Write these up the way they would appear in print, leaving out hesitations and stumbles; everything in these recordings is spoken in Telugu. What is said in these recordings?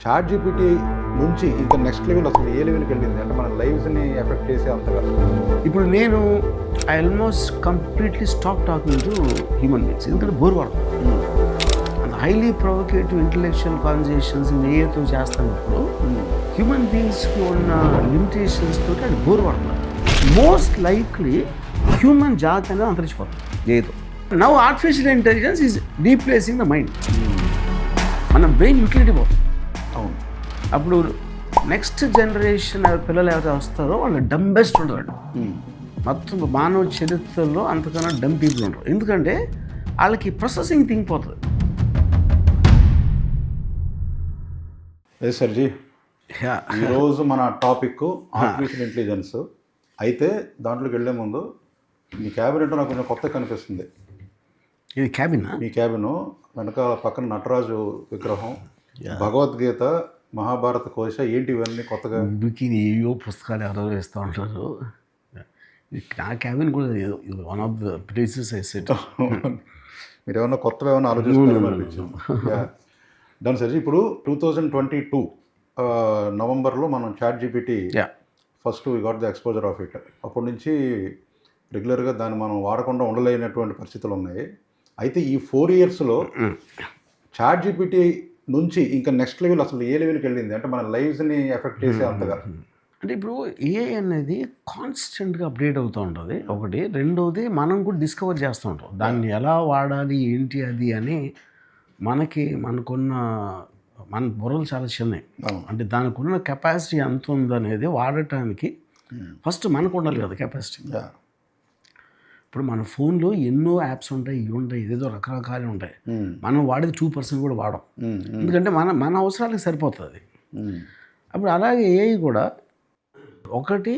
చాట్ జీపీటీ నుంచి ఇంకా నెక్స్ట్ లెవెల్ అసలు ఏ లెవెల్కి వెళ్ళింది అంటే మన లైవ్స్ని ఎఫెక్ట్ చేసే అంతగా. ఇప్పుడు నేను I almost completely stop talking to human beings, ఎందుకంటే బోర్ పడుతుంది. అంత హైలీ ప్రొవోకేటివ్ ఇంటలెక్చువల్ కాన్వర్జేషన్స్ ఏతో చేస్తున్నప్పుడు హ్యూమన్ బీయింగ్స్కి ఉన్న లిమిటేషన్స్ తోటి అది బోర్ పడుతుంది. మోస్ట్ లైక్లీ హ్యూమన్ జాతి అనేది అంతరించిపోతుంది ఏదో. Now artificial intelligence is replacing the mind. మన బ్రెయిన్ యూటిలిటీ పోతుంది. అవును. అప్పుడు నెక్స్ట్ జనరేషన్ పిల్లలు ఎవరైతే వస్తారో వాళ్ళు డంబెస్ట్ ఉంటారు. మొత్తం మానవ చరిత్రలో అంతకన్నా డమ్ పీపుల్ ఉంటారు, ఎందుకంటే వాళ్ళకి ప్రాసెసింగ్ థింగ్ పోతుంది. సర్జీ, ఈరోజు మన టాపిక్ ఆర్టిఫిషియల్ ఇంటెలిజెన్స్. అయితే దాంట్లోకి వెళ్ళే ముందు మీ క్యాబిన్ ఏంటో నాకు కొంచెం కొత్తగా కనిపిస్తుంది. ఇది క్యాబిన్. మీ క్యాబిన్ వెనకాల పక్కన నటరాజు విగ్రహం, భగవద్గీత, మహాభారత కోశ, ఏంటి ఇవన్నీ కొత్తగా? ఏవో పుస్తకాలు ఎవరో వేస్తూ ఉంటారు. నా క్యాబిన్ కూడా one of the places I set. మీరు ఏమన్నా కొత్తగా ఏమైనా ఆలోచిస్తున్నారనిపించింది. దాని సరి ఇప్పుడు 2022 నవంబర్లో మనం chat GPT first we got the exposure of it. అప్పటి నుంచి రెగ్యులర్గా దాన్ని మనం వాడకుండా ఉండలేనటువంటి పరిస్థితులు ఉన్నాయి. అయితే ఈ 4 ఇయర్స్లో చాట్ జీపీటీ నుంచి ఇంకా నెక్స్ట్ లెవెల్ అసలు ఏ లెవెల్కి వెళ్ళింది అంటే మన లైవ్స్ని ఎఫెక్ట్ చేసే అంతగా. అంటే ఇప్పుడు ఏఐ అనేది కాన్స్టెంట్గా అప్డేట్ అవుతూ ఉంటుంది ఒకటి. రెండవది మనం కూడా డిస్కవర్ చేస్తూ ఉంటాం దాన్ని ఎలా వాడాలి ఏంటి అది అని. మనకున్న మన బుర్రలు చాలా చిన్నవి. అంటే దానికి ఉన్న కెపాసిటీ ఎంత ఉందనేది వాడటానికి ఫస్ట్ మనకు ఉండాలి కదా కెపాసిటీ. ఇప్పుడు మన ఫోన్లో ఎన్నో యాప్స్ ఉంటాయి, ఇవి ఉంటాయి, ఏదేదో రకరకాలు ఉంటాయి. మనం వాడేది 2% కూడా వాడం, ఎందుకంటే మన అవసరాలకు సరిపోతుంది. అప్పుడు అలాగే ఏఐ కూడా ఒకటి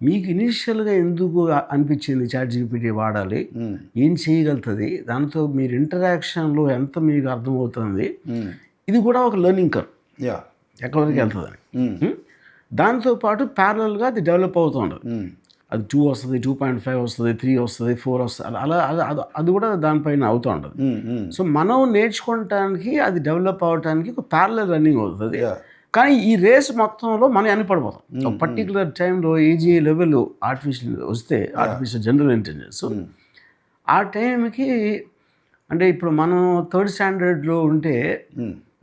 మీకు ఇనీషియల్గా ఎందుకు అనిపించింది చాట్ జీపీటీ వాడాలి, ఏం చేయగలుగుతుంది, దాంతో మీరు ఇంటరాక్షన్లో ఎంత మీకు అర్థమవుతుంది, ఇది కూడా ఒక లెర్నింగ్ కర్వ్ ఎక్కడి వరకు వెళ్తుందని. దాంతోపాటు ప్యారలల్గా అది డెవలప్ అవుతూ ఉంటుంది. అది 2 వస్తుంది, 2.5 వస్తుంది, 3 వస్తుంది, 4 వస్తుంది, అలా అది కూడా దానిపైన అవుతూ ఉంటుంది. సో మనం నేర్చుకోవటానికి అది డెవలప్ అవ్వటానికి ఒక ప్యారలల్ రన్నింగ్ అవుతుంది. కానీ ఈ రేస్ మొత్తంలో మనం అన్ని పడిపోతాం. ఒక పర్టికులర్ టైంలో AG level artificial general intelligence ఆ టైంకి, అంటే ఇప్పుడు మనం 3rd స్టాండర్డ్లో ఉంటే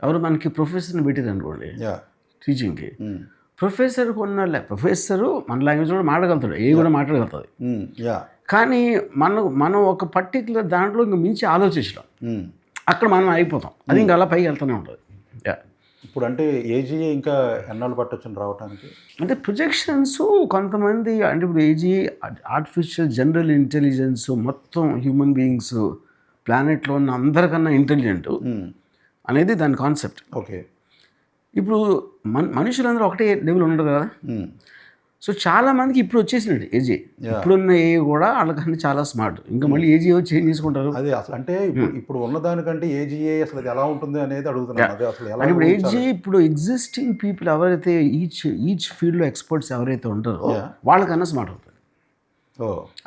ఎవరు మనకి ప్రొఫెసర్ని పెట్టారు అనుకోండి టీచింగ్కి. ప్రొఫెసర్కి ఉన్న ప్రొఫెసరు మన లాంగ్వేజ్ కూడా మాట్లాడగలుగుతాడు, ఏ కూడా మాట్లాడగలుగుతుంది. కానీ మనం ఒక పర్టికులర్ దాంట్లో ఇంకా మించి ఆలోచించడం, అక్కడ మనం అయిపోతాం. అది ఇంకా అలా పైకి వెళ్తూనే ఉంటుంది. ఇప్పుడు అంటే ఏజీ ఇంకా ఎన్నాళ్ళు పట్టొచ్చని రావడానికి? అంటే ప్రొజెక్షన్స్ కొంతమంది, అంటే ఇప్పుడు ఏజీ ఆర్టిఫిషియల్ జనరల్ ఇంటెలిజెన్స్ మొత్తం హ్యూమన్ బీయింగ్స్ ప్లానెట్లో ఉన్న అందరికన్నా ఇంటెలిజెంట్ అనేది దాని కాన్సెప్ట్. ఓకే. ఇప్పుడు మనుషులందరూ ఒకటే లెవెల్ ఉండరు కదా. సో చాలామందికి ఇప్పుడు వచ్చేసినట్టు ఏజీ, ఇప్పుడున్న ఏ కూడా వాళ్ళకన్నా చాలా స్మార్ట్. ఇంకా మళ్ళీ ఏజీ చేంజ్ చేసుకుంటారు. అదే అసలు అంటే ఇప్పుడు ఉన్నదానికంటే ఏజీఏ అసలు అది ఎలా ఉంటుంది అనేది అడుగుతున్నాను. అదే అసలు ఎలా ఇప్పుడు ఏజీ, ఇప్పుడు ఎగ్జిస్టింగ్ పీపుల్ ఎవరైతే ఈచ్ ఫీల్డ్లో ఎక్స్పర్ట్స్ ఎవరైతే ఉంటారో వాళ్ళకన్నా స్మార్ట్ అవుతుంది.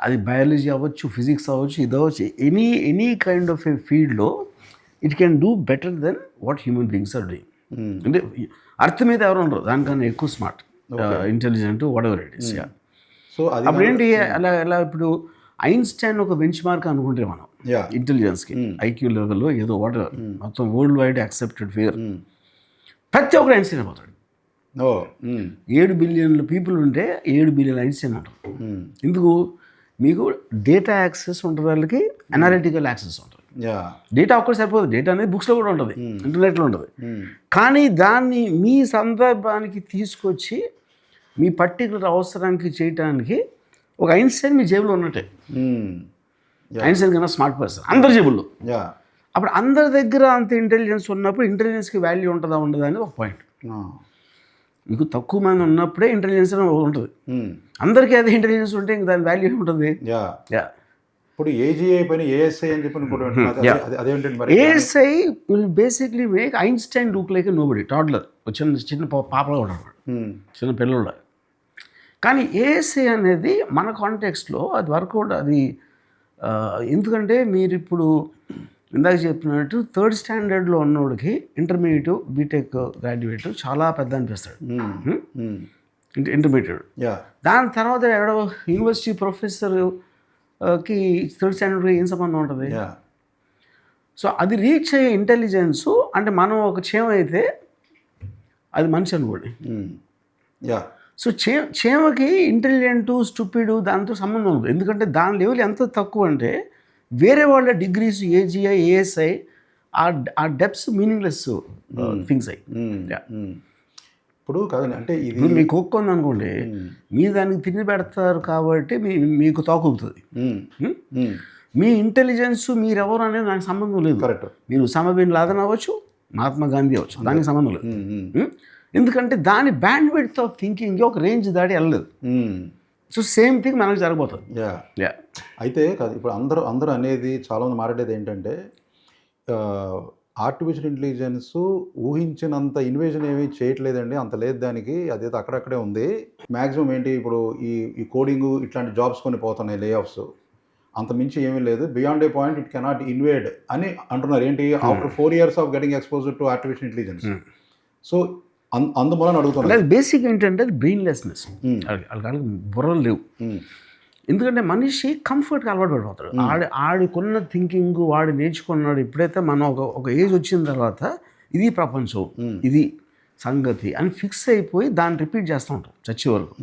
అది బయాలజీ అవ్వచ్చు, ఫిజిక్స్ అవ్వచ్చు, ఇది అవ్వచ్చు, ఎనీ కైండ్ ఆఫ్ ఏ ఫీల్డ్లో it can do better than what human beings are doing. అంటే అర్త్ మీద ఎవరు ఉండరు దానికన్నా ఎక్కువ smart, intelligent, whatever it is. So అప్పుడు ఏంటి, అలా ఇప్పుడు ఐన్స్టైన్ ఒక బెంచ్ మార్క్ అనుకుంటే మనం ఇంటెలిజెన్స్కి, ఐక్యూ లెవెల్లో ఏదో వాట్ ఎవర్, మొత్తం వరల్డ్ వైడ్ యాక్సెప్టెడ్ ఫిగర్. ప్రతి ఒక్కరు ఐన్స్టైన్ అయిపోతాడు. 7 బిలియన్ల పీపుల్ ఉంటే 7 బిలియన్ ఐన్స్టైన్ ఉంటారు. ఎందుకు? మీకు డేటా యాక్సెస్ ఉంటుంది, వాళ్ళకి అనాలిటికల్ యాక్సెస్ ఉంటుంది. డేటా ఒక్కటి సరిపోదు, డేటా అనేది బుక్స్లో కూడా ఉంటుంది, ఇంటర్నెట్లో ఉంటుంది. కానీ దాన్ని మీ సందర్భానికి తీసుకొచ్చి మీ పర్టికులర్ అవసరానికి చేయటానికి ఒక ఐన్స్టైన్ మీ జేబులో ఉన్నట్టే. ఐన్స్టైన్ కన్నా స్మార్ట్ పర్సన్ అందరి జేబుల్లో. అప్పుడు అందరి దగ్గర అంత ఇంటెలిజెన్స్ ఉన్నప్పుడు ఇంటెలిజెన్స్కి వాల్యూ ఉంటుందా ఉండదా అనేది ఒక పాయింట్. మీకు తక్కువ మంది ఉన్నప్పుడే ఇంటెలిజెన్స్ ఉంటుంది, అందరికీ అదే ఇంటెలిజెన్స్ ఉంటే ఇంక దాని వాల్యూ ఉంటుంది. ఇప్పుడు ఏజీఐ పైన ఏఎస్ఐ అని చెప్పి ASI will basically make Einstein look like nobody, toddler, చిన్న పాపలో ఉంటాడు, చిన్న పిల్లలు. కానీ ఏఎస్ఐ అనేది మన కాంటెక్స్ట్లో అది వర్కౌట్, అది ఎందుకంటే మీరు ఇప్పుడు ఇందాక చెప్పినట్టు థర్డ్ స్టాండర్డ్లో ఉన్నోడికి ఇంటర్మీడియట్ బీటెక్ గ్రాడ్యుయేట్ చాలా పెద్ద అనిపిస్తాడు, ఇంటర్మీడియట్. యా దాని తర్వాత ఎవడో యూనివర్సిటీ ప్రొఫెసర్కి థర్డ్ స్టాండర్డ్కి ఏం సంబంధం ఉంటుంది? యా సో అది రీచ్ అయ్యే ఇంటెలిజెన్సు, అంటే మనం ఒక చీమ అయితే అది మనిషి అనుకోండి. యా సో చీమకి ఇంటెలిజెంటు స్టూపిడ్ దాంతో సంబంధం ఉంది. ఎందుకంటే దాని లెవెల్ ఎంత తక్కువ అంటే వేరే వాళ్ళ డిగ్రీస్ ఏజిఐ ఏఎస్ఐ ఆ డెప్స్ మీనింగ్లెస్ థింగ్స్ అయ్యి. ఇప్పుడు కాదండి, అంటే ఇది ఇప్పుడు మీకు కుక్క ఉంది అనుకోండి, మీ దానికి తిండి పెడతారు కాబట్టి మీకు తోకుతుంది. మీ ఇంటెలిజెన్స్ మీరెవరు అనేది దానికి సంబంధం లేదు. కరెక్ట్. మీరు ఉసామా బిన్ లాదెన్ అవ్వచ్చు, మహాత్మా గాంధీ అవ్వచ్చు, దానికి సంబంధం లేదు. ఎందుకంటే దాని బ్యాండ్ విడ్త్ ఆఫ్ థింకింగ్ ఒక రేంజ్ దాటి వెళ్ళలేదు. సో సేమ్ థింగ్ మనకు జరగబోతుంది. యా అయితే కాదు, ఇప్పుడు అందరూ అనేది చాలామంది మాట్లాడేది ఏంటంటే ఆర్టిఫిషియల్ ఇంటెలిజెన్స్ ఊహించినంత ఇన్వేషన్ ఏమీ చేయట్లేదండి, అంత లేదు దానికి, అదేదో అక్కడక్కడే ఉంది. మ్యాక్సిమం ఏంటి ఇప్పుడు ఈ కోడింగ్ ఇట్లాంటి జాబ్స్ కొన్ని పోతున్నాయి, లే ఆఫ్స్, అంత మించి ఏమీ లేదు. Beyond a point it cannot invade అని అంటున్నారు. ఏంటి after 4 years of getting exposure to artificial intelligence. So అందువల్ల అడుగుతున్నారు. బేసిక్ ఏంటంటే అది బ్రెయిన్లెస్నెస్, వాళ్ళకి బుర్రలు లేవు. ఎందుకంటే మనిషి కంఫర్ట్కి అలవాటు పడిపోతాడు. ఆడికున్న థింకింగ్ వాడు నేర్చుకున్నాడు. ఎప్పుడైతే మనం ఒక ఏజ్ వచ్చిన తర్వాత ఇది ప్రపంచం, ఇది సంగతి అని ఫిక్స్ అయిపోయి దాన్ని రిపీట్ చేస్తూ ఉంటాం చచ్చే వరకు.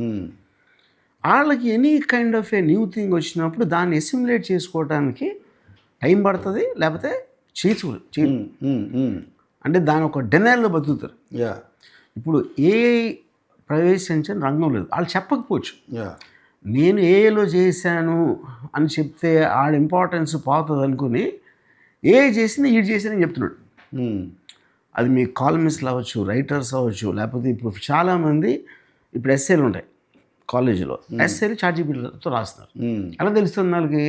వాళ్ళకి any kind of a new thing వచ్చినప్పుడు దాన్ని ఎసిమ్యులేట్ చేసుకోవడానికి టైం పడుతుంది, లేకపోతే చేయరు. అంటే దాని ఒక డెనైల్లో బతుకుతారు. ఇప్పుడు ఏఐ ప్రవేశించిన రంగం లేదు, వాళ్ళు చెప్పకపోవచ్చు. నేను ఏఐలో చేశాను అని చెప్తే ఆడ ఇంపార్టెన్స్ పోతుంది అనుకుని ఏఐ చేసింది ఈడు చేసిందని చెప్తున్నాడు. అది మీ కాలమిస్ట్లు అవ్వచ్చు, రైటర్స్ అవ్వచ్చు, లేకపోతే ఇప్పుడు చాలామంది ఇప్పుడు ఎస్ఏలు ఉంటాయి కాలేజీలో, ఎస్ఏలు చాట్‌జీపీటీతో రాస్తున్నారు. ఎలా తెలుస్తుంది వాళ్ళకి?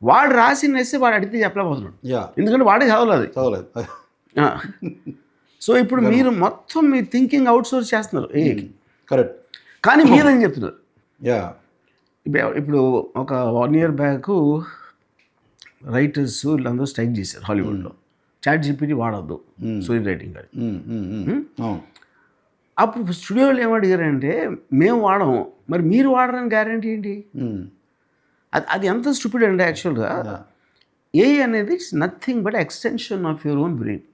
వాడు రాసిన ఎస్ఏ వాడు అడిగితే చెప్పలేకపోతున్నాడు, ఎందుకంటే వాడే చదవలేదు. సో ఇప్పుడు మీరు మొత్తం మీ థింకింగ్ అవుట్సోర్స్ చేస్తున్నారు ఏఐకి. కరెక్ట్. కానీ మీరేం చెప్తున్నారు? ఇప్పుడు ఒక 1 year బ్యాక్ రైటర్స్ వీళ్ళందరూ స్ట్రైక్ చేశారు హాలీవుడ్లో, చాట్‌జీపీటీ వాడద్దు స్టోరీ రైటింగ్ అని. అప్పుడు స్టూడియోలు ఏమడిగారంటే మేము వాడము, మరి మీరు వాడరని గ్యారంటీ ఏంటి? అది ఎంత స్టూపిడ్ అంటే యాక్చువల్గా ఏఐ అనేది it's nothing but extension of your own brain.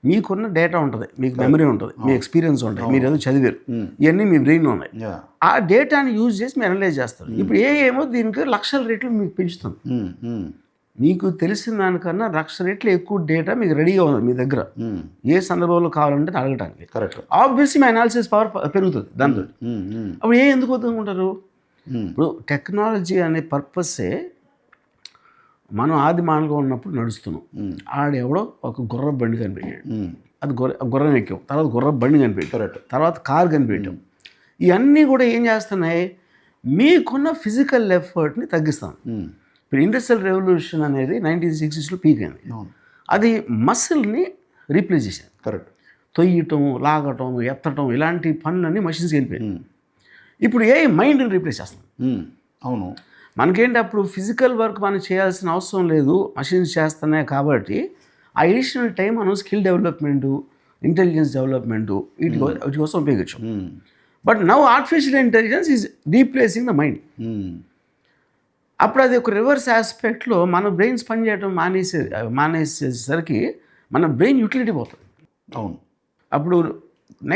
మీకున్న డేటా ఉంటుంది, మీకు మెమరీ ఉంటుంది, మీ ఎక్స్పీరియన్స్ ఉంటాయి, మీరు ఏదో చదివారు, ఇవన్నీ మీ బ్రెయిన్లో ఉన్నాయి. ఆ డేటాని యూజ్ చేసి మీరు అనలైజ్ చేస్తారు. ఇప్పుడు ఏ ఏమో దీనికి 1,00,000 రెట్లు మీకు పెంచుతుంది. మీకు తెలిసిన దానికన్నా 1,00,000 రెట్లు ఎక్కువ డేటా మీకు రెడీగా ఉంది మీ దగ్గర, ఏ సందర్భంలో కావాలంటే అడగటానికి. ఆబ్వియస్లీ మీ అనాలిసిస్ పవర్ పెరుగుతుంది దాంతో. అప్పుడు ఎందుకు వద్దుకుంటారు? ఇప్పుడు టెక్నాలజీ అనే పర్పస్సే మనం ఆది మానవుగా ఉన్నప్పుడు నడుస్తున్నాం. ఆడెవడో ఒక గుర్ర బండి కనిపెట్టాడు, అది గుర్రం ఎక్కాం, తర్వాత గుర్ర బండి కనిపెట్టాం, తర్వాత కారు కనిపెట్టాం. ఇవన్నీ కూడా ఏం చేస్తున్నాయి? మీకున్న ఫిజికల్ ఎఫర్ట్ని తగ్గిస్తాం. ఇప్పుడు ఇండస్ట్రియల్ రెవల్యూషన్ అనేది 1960s పీక్ అయింది. అది మసిల్ని రీప్లేస్ చేశాను. కరెక్ట్. తొయ్యటం, లాగటం, ఎత్తటం ఇలాంటి పనులన్నీ మషిన్స్కి వెళ్ళిపోయాయి. ఇప్పుడు మైండ్ని రీప్లేస్ చేస్తాం. అవును. మనకేంటి అప్పుడు ఫిజికల్ వర్క్ మనం చేయాల్సిన అవసరం లేదు, మషిన్స్ చేస్తున్నాయి కాబట్టి ఆ ఎడిషనల్ టైం మనం స్కిల్ డెవలప్మెంటు, ఇంటెలిజెన్స్ డెవలప్మెంటు వీటి కోసం ఉపయోగించాం. But now artificial intelligence is replacing the mind. అప్పుడు అది ఒక రివర్స్ ఆస్పెక్ట్లో మన బ్రెయిన్స్ పనిచేయడం మానేసేసరికి మన బ్రెయిన్ యూటిలిటీ పోతుంది. అవును. అప్పుడు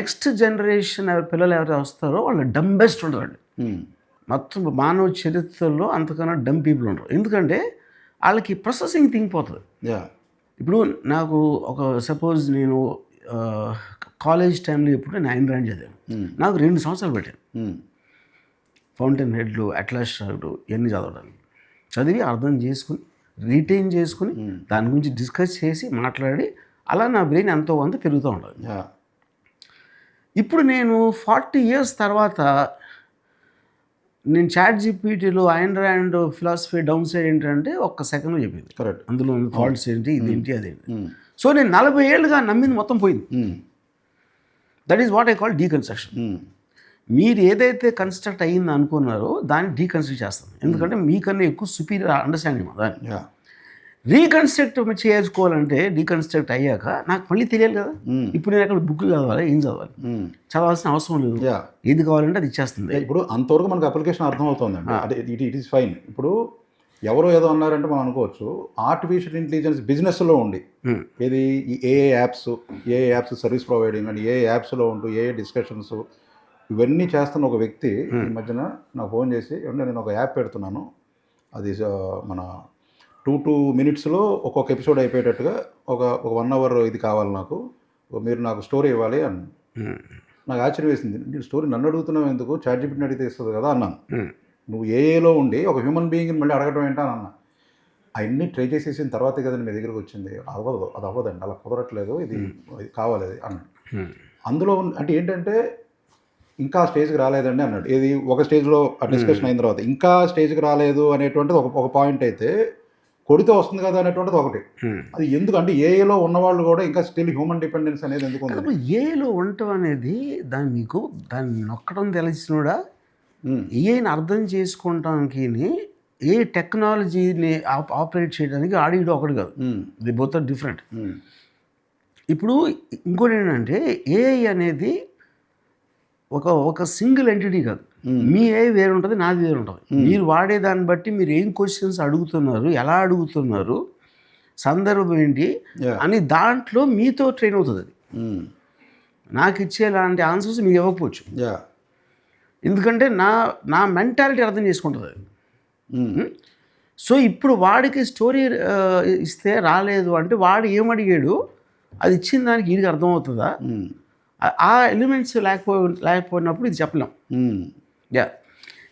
నెక్స్ట్ జనరేషన్ పిల్లలు ఎవరైతే వస్తారో వాళ్ళు డంబెస్ట్ ఉంటారండి. మొత్తం మానవ చరిత్రలో అంతకన్నా డమ్ పీపుల్ ఉండరు. ఎందుకంటే వాళ్ళకి ప్రాసెసింగ్ థింక్ పోతుంది. ఇప్పుడు నాకు ఒక సపోజ్ నేను కాలేజ్ టైంలో ఎప్పుడు నేను ఐన్ ర్యాండ్ చదివాను, నాకు 2 సంవత్సరాలు పెట్టాను ఫౌంటైన్ హెడ్లు, అట్లాస్ షాగులు ఇవన్నీ చదవడానికి. చదివి అర్థం చేసుకుని రీటైన్ చేసుకుని దాని గురించి డిస్కస్ చేసి మాట్లాడి అలా నా బ్రెయిన్ ఎంతో కొంత పెరుగుతూ ఉంటుంది. ఇప్పుడు నేను 40 years తర్వాత నేను చాట్‌జీపీటీలో Ayn Rand philosophy down side ఏంటంటే ఒక్క సెకండ్లో చెప్పింది. కరెక్ట్. అందులో ఫాల్ట్స్ ఏంటి, ఇదేంటి, అదేంటి. సో నేను 40 ఏళ్ళుగా నమ్మింది మొత్తం పోయింది. That is what I call deconstruction. మీరు ఏదైతే కన్స్ట్రక్ట్ అయ్యింది అనుకున్నారో దాన్ని డీకన్స్ట్రక్ట్ చేస్తాను. ఎందుకంటే మీకన్నా ఎక్కువ సుపీరియర్ అండర్స్టాండింగ్ దాన్ని. రీకన్స్ట్రక్ట్ చేసుకోవాలంటే డీకన్స్ట్రక్ట్ అయ్యాక నాకు మళ్ళీ తెలియాలి కదా. ఇప్పుడు నేను అక్కడ బుక్ చదవాలి, ఏం చదవాలి, చదవాల్సిన అవసరం లేదు. ఏది కావాలంటే అది ఇచ్చేస్తుంది. ఇప్పుడు అంతవరకు మనకు అప్లికేషన్ అర్థమవుతుందండి. అదే ఇట్ ఈస్ ఫైన్. ఇప్పుడు ఎవరో ఏదో అన్నారంటే మనం అనుకోవచ్చు, ఆర్టిఫిషియల్ ఇంటెలిజెన్స్ బిజినెస్లో ఉండి ఏది ఏ యాప్స్ సర్వీస్ ప్రొవైడింగ్ అని ఏ యాప్స్లో ఉంటూ ఏ డిస్కషన్స్ ఇవన్నీ చేస్తున్న ఒక వ్యక్తి ఈ మధ్యన నాకు ఫోన్ చేసి, ఏమంటే నేను ఒక యాప్ పెడుతున్నాను, అది మన 2 minutesలో ఒక్కొక్క ఎపిసోడ్ అయిపోయేటట్టుగా ఒక 1 hour ఇది కావాలి నాకు, మీరు నాకు స్టోరీ ఇవ్వాలి అని. నాకు ఆశ్చర్యం వేసింది, నేను స్టోరీ నన్ను అడుగుతున్నావు ఎందుకు, చాట్‌జీపీటీని అడిగితే ఇస్తుంది కదా అన్నాను. నువ్వు ఏఏలో ఉండి ఒక హ్యూమన్ బీయింగ్ని మళ్ళీ అడగడం ఏంటా అని అన్నా. అవన్నీ ట్రై చేసేసిన తర్వాతే కదండి మీ దగ్గరకు వచ్చింది. అది అవ్వదండి, అలా కుదరట్లేదు, ఇది కావాలి అది అన్నాడు. అందులో అంటే ఏంటంటే ఇంకా స్టేజ్కి రాలేదండి అన్నాడు. ఏది ఒక స్టేజ్లో ఆ డిస్కషన్ అయిన తర్వాత ఇంకా స్టేజ్కి రాలేదు అనేటువంటిది ఒక పాయింట్ అయితే, కొడితే వస్తుంది కదా అనేటువంటిది ఒకటి. అది ఎందుకు అంటే ఏఏలో ఉన్నవాళ్ళు కూడా ఇంకా స్టిల్ హ్యూమన్ డిపెండెన్స్ అనేది ఎందుకు ఉంది? ఏఏలో ఉండటం అనేది దాన్ని నొక్కడం తెలిసినోడా, ఏఐని అర్థం చేసుకుంటానికి ఏ టెక్నాలజీని ఆపరేట్ చేయడానికి ఆడియో ఒకటి కాదు. The both are different. ఇప్పుడు ఇంకోటి ఏంటంటే ఏఐ అనేది ఒక సింగిల్ ఎంటిటీ కాదు. మీ ఏఐ వేరు ఉంటుంది, నాది వేరు ఉంటుంది. మీరు వాడే దాన్ని బట్టి మీరు ఏం క్వశ్చన్స్ అడుగుతున్నారు, ఎలా అడుగుతున్నారు, సందర్భం ఏంటి అని దాంట్లో మీతో ట్రైన్ అవుతుంది. అది నాకు ఇచ్చేలాంటి ఆన్సర్స్ మీకు ఇవ్వకపోవచ్చు, ఎందుకంటే నా మెంటాలిటీ అర్థం చేసుకుంటుంది అది. సో ఇప్పుడు వాడికి స్టోరీ ఇస్తే రాలేదు అంటే వాడు ఏమడిగాడు, అది ఇచ్చిన దానికి వీడికి అర్థమవుతుందా, ఆ ఎలిమెంట్స్ లేకపోయినప్పుడు ఇది చెప్పలేం.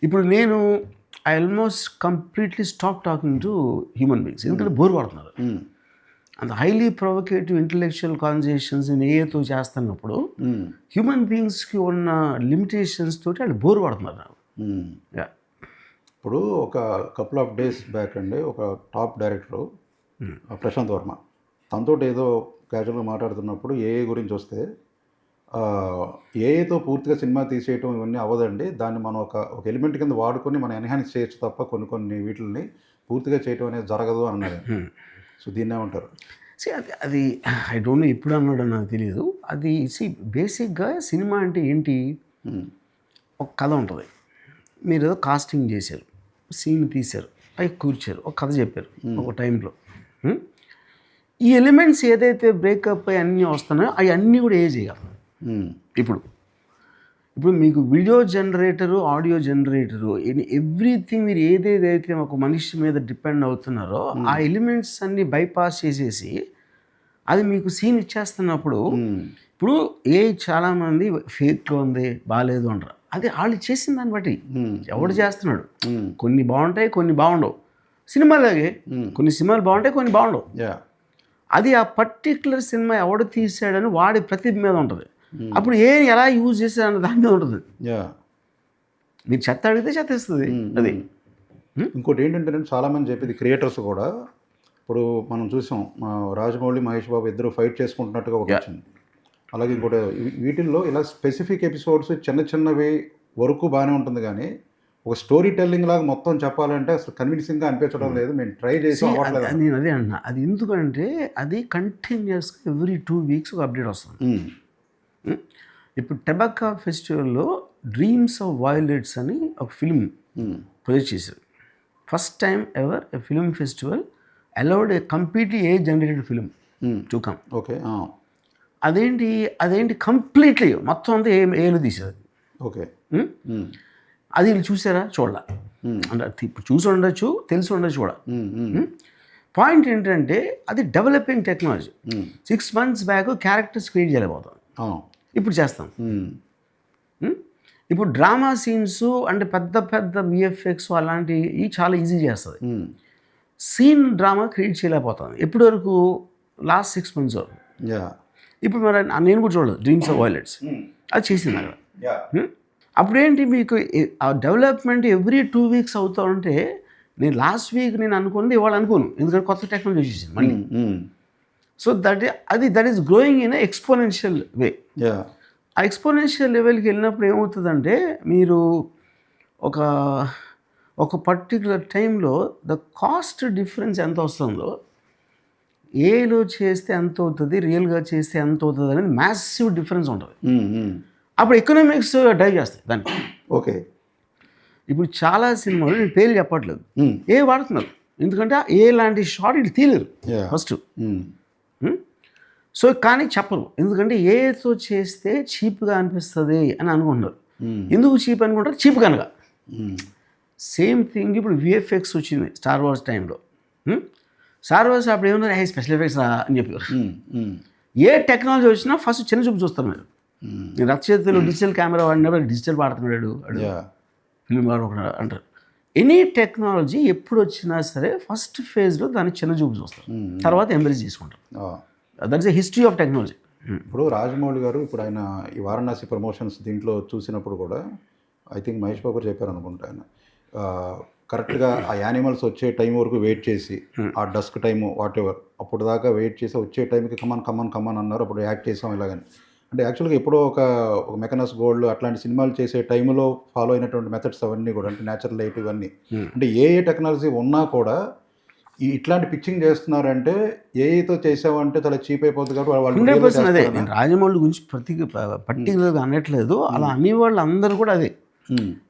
ఇప్పుడు నేను I almost completely stop talking to human beings, ఎందుకంటే బోర్ పడుతున్నారు. అంత హైలీ ప్రొవోకేటివ్ ఇంటలెక్చువల్ కాన్వర్సేషన్స్ ఏతో చేస్తున్నప్పుడు హ్యూమన్ బీయింగ్స్కి ఉన్న లిమిటేషన్స్ తోటి వాళ్ళు బోర్ పడుతున్నారు నాకు. ఇప్పుడు ఒక కపుల్ ఆఫ్ డేస్ బ్యాక్ అండి, ఒక టాప్ డైరెక్టర్ ప్రశాంత్ వర్మ, తనతో ఏదో క్యాజువల్గా మాట్లాడుతున్నప్పుడు ఏఐ గురించి వస్తే, ఏఐతో పూర్తిగా సినిమా తీసేయటం ఇవన్నీ అవ్వదండి, దాన్ని మనం ఒక ఎలిమెంట్ కింద వాడుకొని మనం ఎన్హాన్స్ చేయొచ్చు తప్ప కొన్ని వీటిని పూర్తిగా చేయటం అనేది జరగదు అన్నది. సో దీన్ని ఏమంటారు? అది ఐ డోంట్ నో ఎప్పుడు అన్నాడో నాకు తెలియదు. అది బేసిక్గా సినిమా అంటే ఏంటి, ఒక కథ ఉంటుంది, మీరు ఏదో కాస్టింగ్ చేశారు, సీన్ తీశారు, అవి కూర్చారు, ఒక కథ చెప్పారు ఒక టైంలో. ఈ ఎలిమెంట్స్ ఏదైతే బ్రేకప్ అయ్యి అన్నీ వస్తున్నాయో అవి అన్నీ కూడా చేయగలరు. ఇప్పుడు మీకు video generator, audio generator, everything మీరు ఏదేదైతే ఒక మనిషి మీద డిపెండ్ అవుతున్నారో ఆ ఎలిమెంట్స్ అన్నీ బైపాస్ చేసేసి అది మీకు సీన్ ఇచ్చేస్తున్నప్పుడు, ఇప్పుడు చాలామంది ఫేక్లో ఉంది బాగాలేదు అంటారు, అది వాళ్ళు చేసిన దాన్ని బట్టి ఎవడు చేస్తున్నాడు. కొన్ని బాగుంటాయి, కొన్ని బాగుండవు. సినిమాలాగే కొన్ని సినిమాలు బాగుంటాయి, కొన్ని బాగుండవు. అది ఆ పర్టిక్యులర్ సినిమా ఎవడు తీసాడని వాడి ప్రతిభ మీద ఉంటుంది. అప్పుడు ఎలా యూజ్ చేశాడన్న దాని మీద ఉంటుంది. మీరు చెత్త అడిగితే చెత్త ఇస్తుంది అది. ఇంకోటి ఏంటంటే చాలామంది చెప్పేది క్రియేటర్స్ కూడా, ఇప్పుడు మనం చూసాం రాజమౌళి, మహేష్ బాబు ఇద్దరు ఫైట్ చేసుకుంటున్నట్టుగా ఒకటి వచ్చింది. అలాగే ఇంకోటి వీటిల్లో ఇలా స్పెసిఫిక్ ఎపిసోడ్స్ చిన్నవి వరకు బాగానే ఉంటుంది, కానీ ఒక స్టోరీ టెల్లింగ్ లాగా మొత్తం చెప్పాలంటే అసలు కన్విన్సింగ్గా అనిపించడం లేదు. మేము ట్రై చేసి నేను అదే అన్నా, అది ఎందుకంటే అది కంటిన్యూస్గా ఎవ్రీ 2 weeks ఒక అప్డేట్ వస్తుంది. ఇప్పుడు టెబకా ఫెస్టివల్లో డ్రీమ్స్ ఆఫ్ వైలెట్స్ అని ఒక ఫిల్మ్ ప్రొజెక్ట్ చేశారు. First time ever a film festival allowed a completely A generated film to come. Okay, అదేంటి కంప్లీట్లీ మొత్తం అంతా ఏలో తీసేది. ఓకే, అది వీళ్ళు చూసారా? చూడాల. అంటే ఇప్పుడు చూసి ఉండొచ్చు, తెలిసి ఉండొచ్చు కూడా. పాయింట్ ఏంటంటే అది developing technology. 6 months back characters create చేయలేకపోతాం, ఇప్పుడు చేస్తాం. ఇప్పుడు డ్రామా సీన్స్ అంటే పెద్ద విఎఫ్ఎక్స్ అలాంటివి చాలా ఈజీ చేస్తుంది. సీన్ డ్రామా క్రియేట్ చేయలేకపోతాం ఎప్పటి వరకు, లాస్ట్ 6 months వరకు. ఇప్పుడు మరి నేను కూడా చూడలేదు డ్రీమ్స్ ఆఫ్ వైలెట్స్, అది చేసింది అక్కడ. అప్పుడేంటి మీకు ఆ డెవలప్మెంట్ ఎవ్రీ 2 weeks అవుతూ ఉంటే, నేను లాస్ట్ వీక్ నేను అనుకున్నది ఇవాళ అనుకోను, ఎందుకంటే కొత్త టెక్నాలజీ వచ్చేసింది మళ్ళీ. So that is growing in exponential way. ఆ ఎక్స్పోనెన్షియల్ లెవెల్కి వెళ్ళినప్పుడు ఏమవుతుందంటే, మీరు ఒక పర్టికులర్ టైంలో ద కాస్ట్ డిఫరెన్స్ ఎంత వస్తుందో ఏలో చేస్తే ఎంత అవుతుంది, రియల్గా చేస్తే ఎంత అవుతుంది అనేది మ్యాసివ్ డిఫరెన్స్ ఉంటుంది. అప్పుడు ఎకనామిక్స్ డ్రైవ్ చేస్తాయి దాన్ని. ఓకే. ఇప్పుడు చాలా సినిమాలు నేను పేర్లు చెప్పట్లేదు, ఏ వాడుతున్నారు, ఎందుకంటే ఏ లాంటి షార్ట్ ఇటు తీయలేరు ఫస్ట్. సో కానీ చెప్పరు, ఎందుకంటే ఏతో చేస్తే చీప్గా అనిపిస్తుంది అని అనుకుంటారు. ఎందుకు చీప్ అనుకుంటారు? చీప్ కనుక. సేమ్ థింగ్ ఇప్పుడు విఎఫ్ఎక్స్ వచ్చింది స్టార్ వార్స్ టైంలో. స్టార్ వార్స్ అప్పుడు ఏమన్నారు, స్పెషల్ ఎఫెక్ట్స్ రా అని చెప్పారు. ఏ టెక్నాలజీ వచ్చినా ఫస్ట్ చిన్న చూపు చూస్తారు మీరు. రక్షితలో డిజిటల్ కెమెరా వాడినప్పుడు డిజిటల్ వాడుతున్నాడు ఫిల్మ్ వాడు అంటారు. ఎనీ టెక్నాలజీ ఎప్పుడు వచ్చినా సరే ఫస్ట్ ఫేజ్లో దాన్ని చిన్న చూపు చూస్తారు, తర్వాత ఎంబ్రేస్ చేసుకుంటారు. That's a history of technology. ఇప్పుడు రాజమౌళి గారు ఇప్పుడు ఆయన ఈ వారణాసి ప్రమోషన్స్ దీంట్లో చూసినప్పుడు కూడా ఐ థింక్ మహేష్ బాబు చెప్పారు అనుకుంటా, ఆయన కరెక్ట్గా ఆ యానిమల్స్ వచ్చే టైం వరకు వెయిట్ చేసి ఆ డస్క్ టైము వాట్ ఎవర్ అప్పుడు దాకా వెయిట్ చేసి వచ్చే టైంకి కమాన్ అన్నారు, అప్పుడు యాక్ట్ చేసాం ఇలాగని. అంటే యాక్చువల్గా ఎప్పుడో ఒక మెకనస్ గోల్డ్ అట్లాంటి సినిమాలు చేసే టైంలో ఫాలో అయినటువంటి మెథడ్స్ అవన్నీ కూడా, అంటే న్యాచురల్ లైట్ ఇవన్నీ, అంటే ఏ టెక్నాలజీ ఉన్నా కూడా ఇట్లాంటి పిచ్చింగ్ చేస్తున్నారంటే ఏతో చేసావంటే చాలా చీప్ అయిపోతుంది కాబట్టి వాళ్ళు 100% అదే. నేను రాజమౌళి గురించి పర్టికులర్గా అనట్లేదు, అలా అనేవాళ్ళు అందరూ కూడా అదే.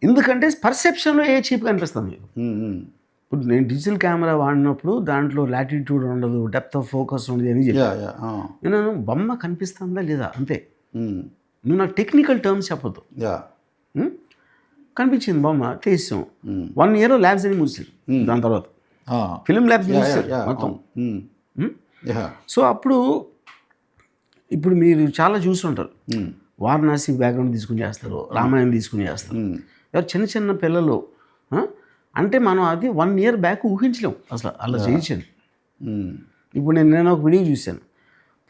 ఎందుకంటే పర్సెప్షన్లో ఏ చీప్గా అనిపిస్తుంది మీకు. ఇప్పుడు నేను డిజిటల్ కెమెరా వాడినప్పుడు దాంట్లో లాటిట్యూడ్ ఉండదు, డెప్త్ ఆఫ్ ఫోకస్ ఉండదు అని చెప్పి నేను బొమ్మ కనిపిస్తుందా లేదా అంతే. నువ్వు నాకు టెక్నికల్ టర్మ్స్ చెప్పొద్దు. కనిపించింది బొమ్మ, తీసాం. 1 year ల్యాబ్స్ అని మూసారు, దాని తర్వాత ఫిలిం ల్యాబ్స్ మూసారు మొత్తం. సో అప్పుడు ఇప్పుడు మీరు చాలా చూస్తుంటారు, వారణాసి బ్యాక్గ్రౌండ్ తీసుకుని చేస్తారు, రామాయణం తీసుకుని చేస్తారు. ఎవరు చిన్న చిన్న పిల్లలు అంటే మనం అది 1 year బ్యాక్ ఊహించలేం అసలు అలా చేయించాను. ఇప్పుడు నేను ఒక వీడియో చూశాను,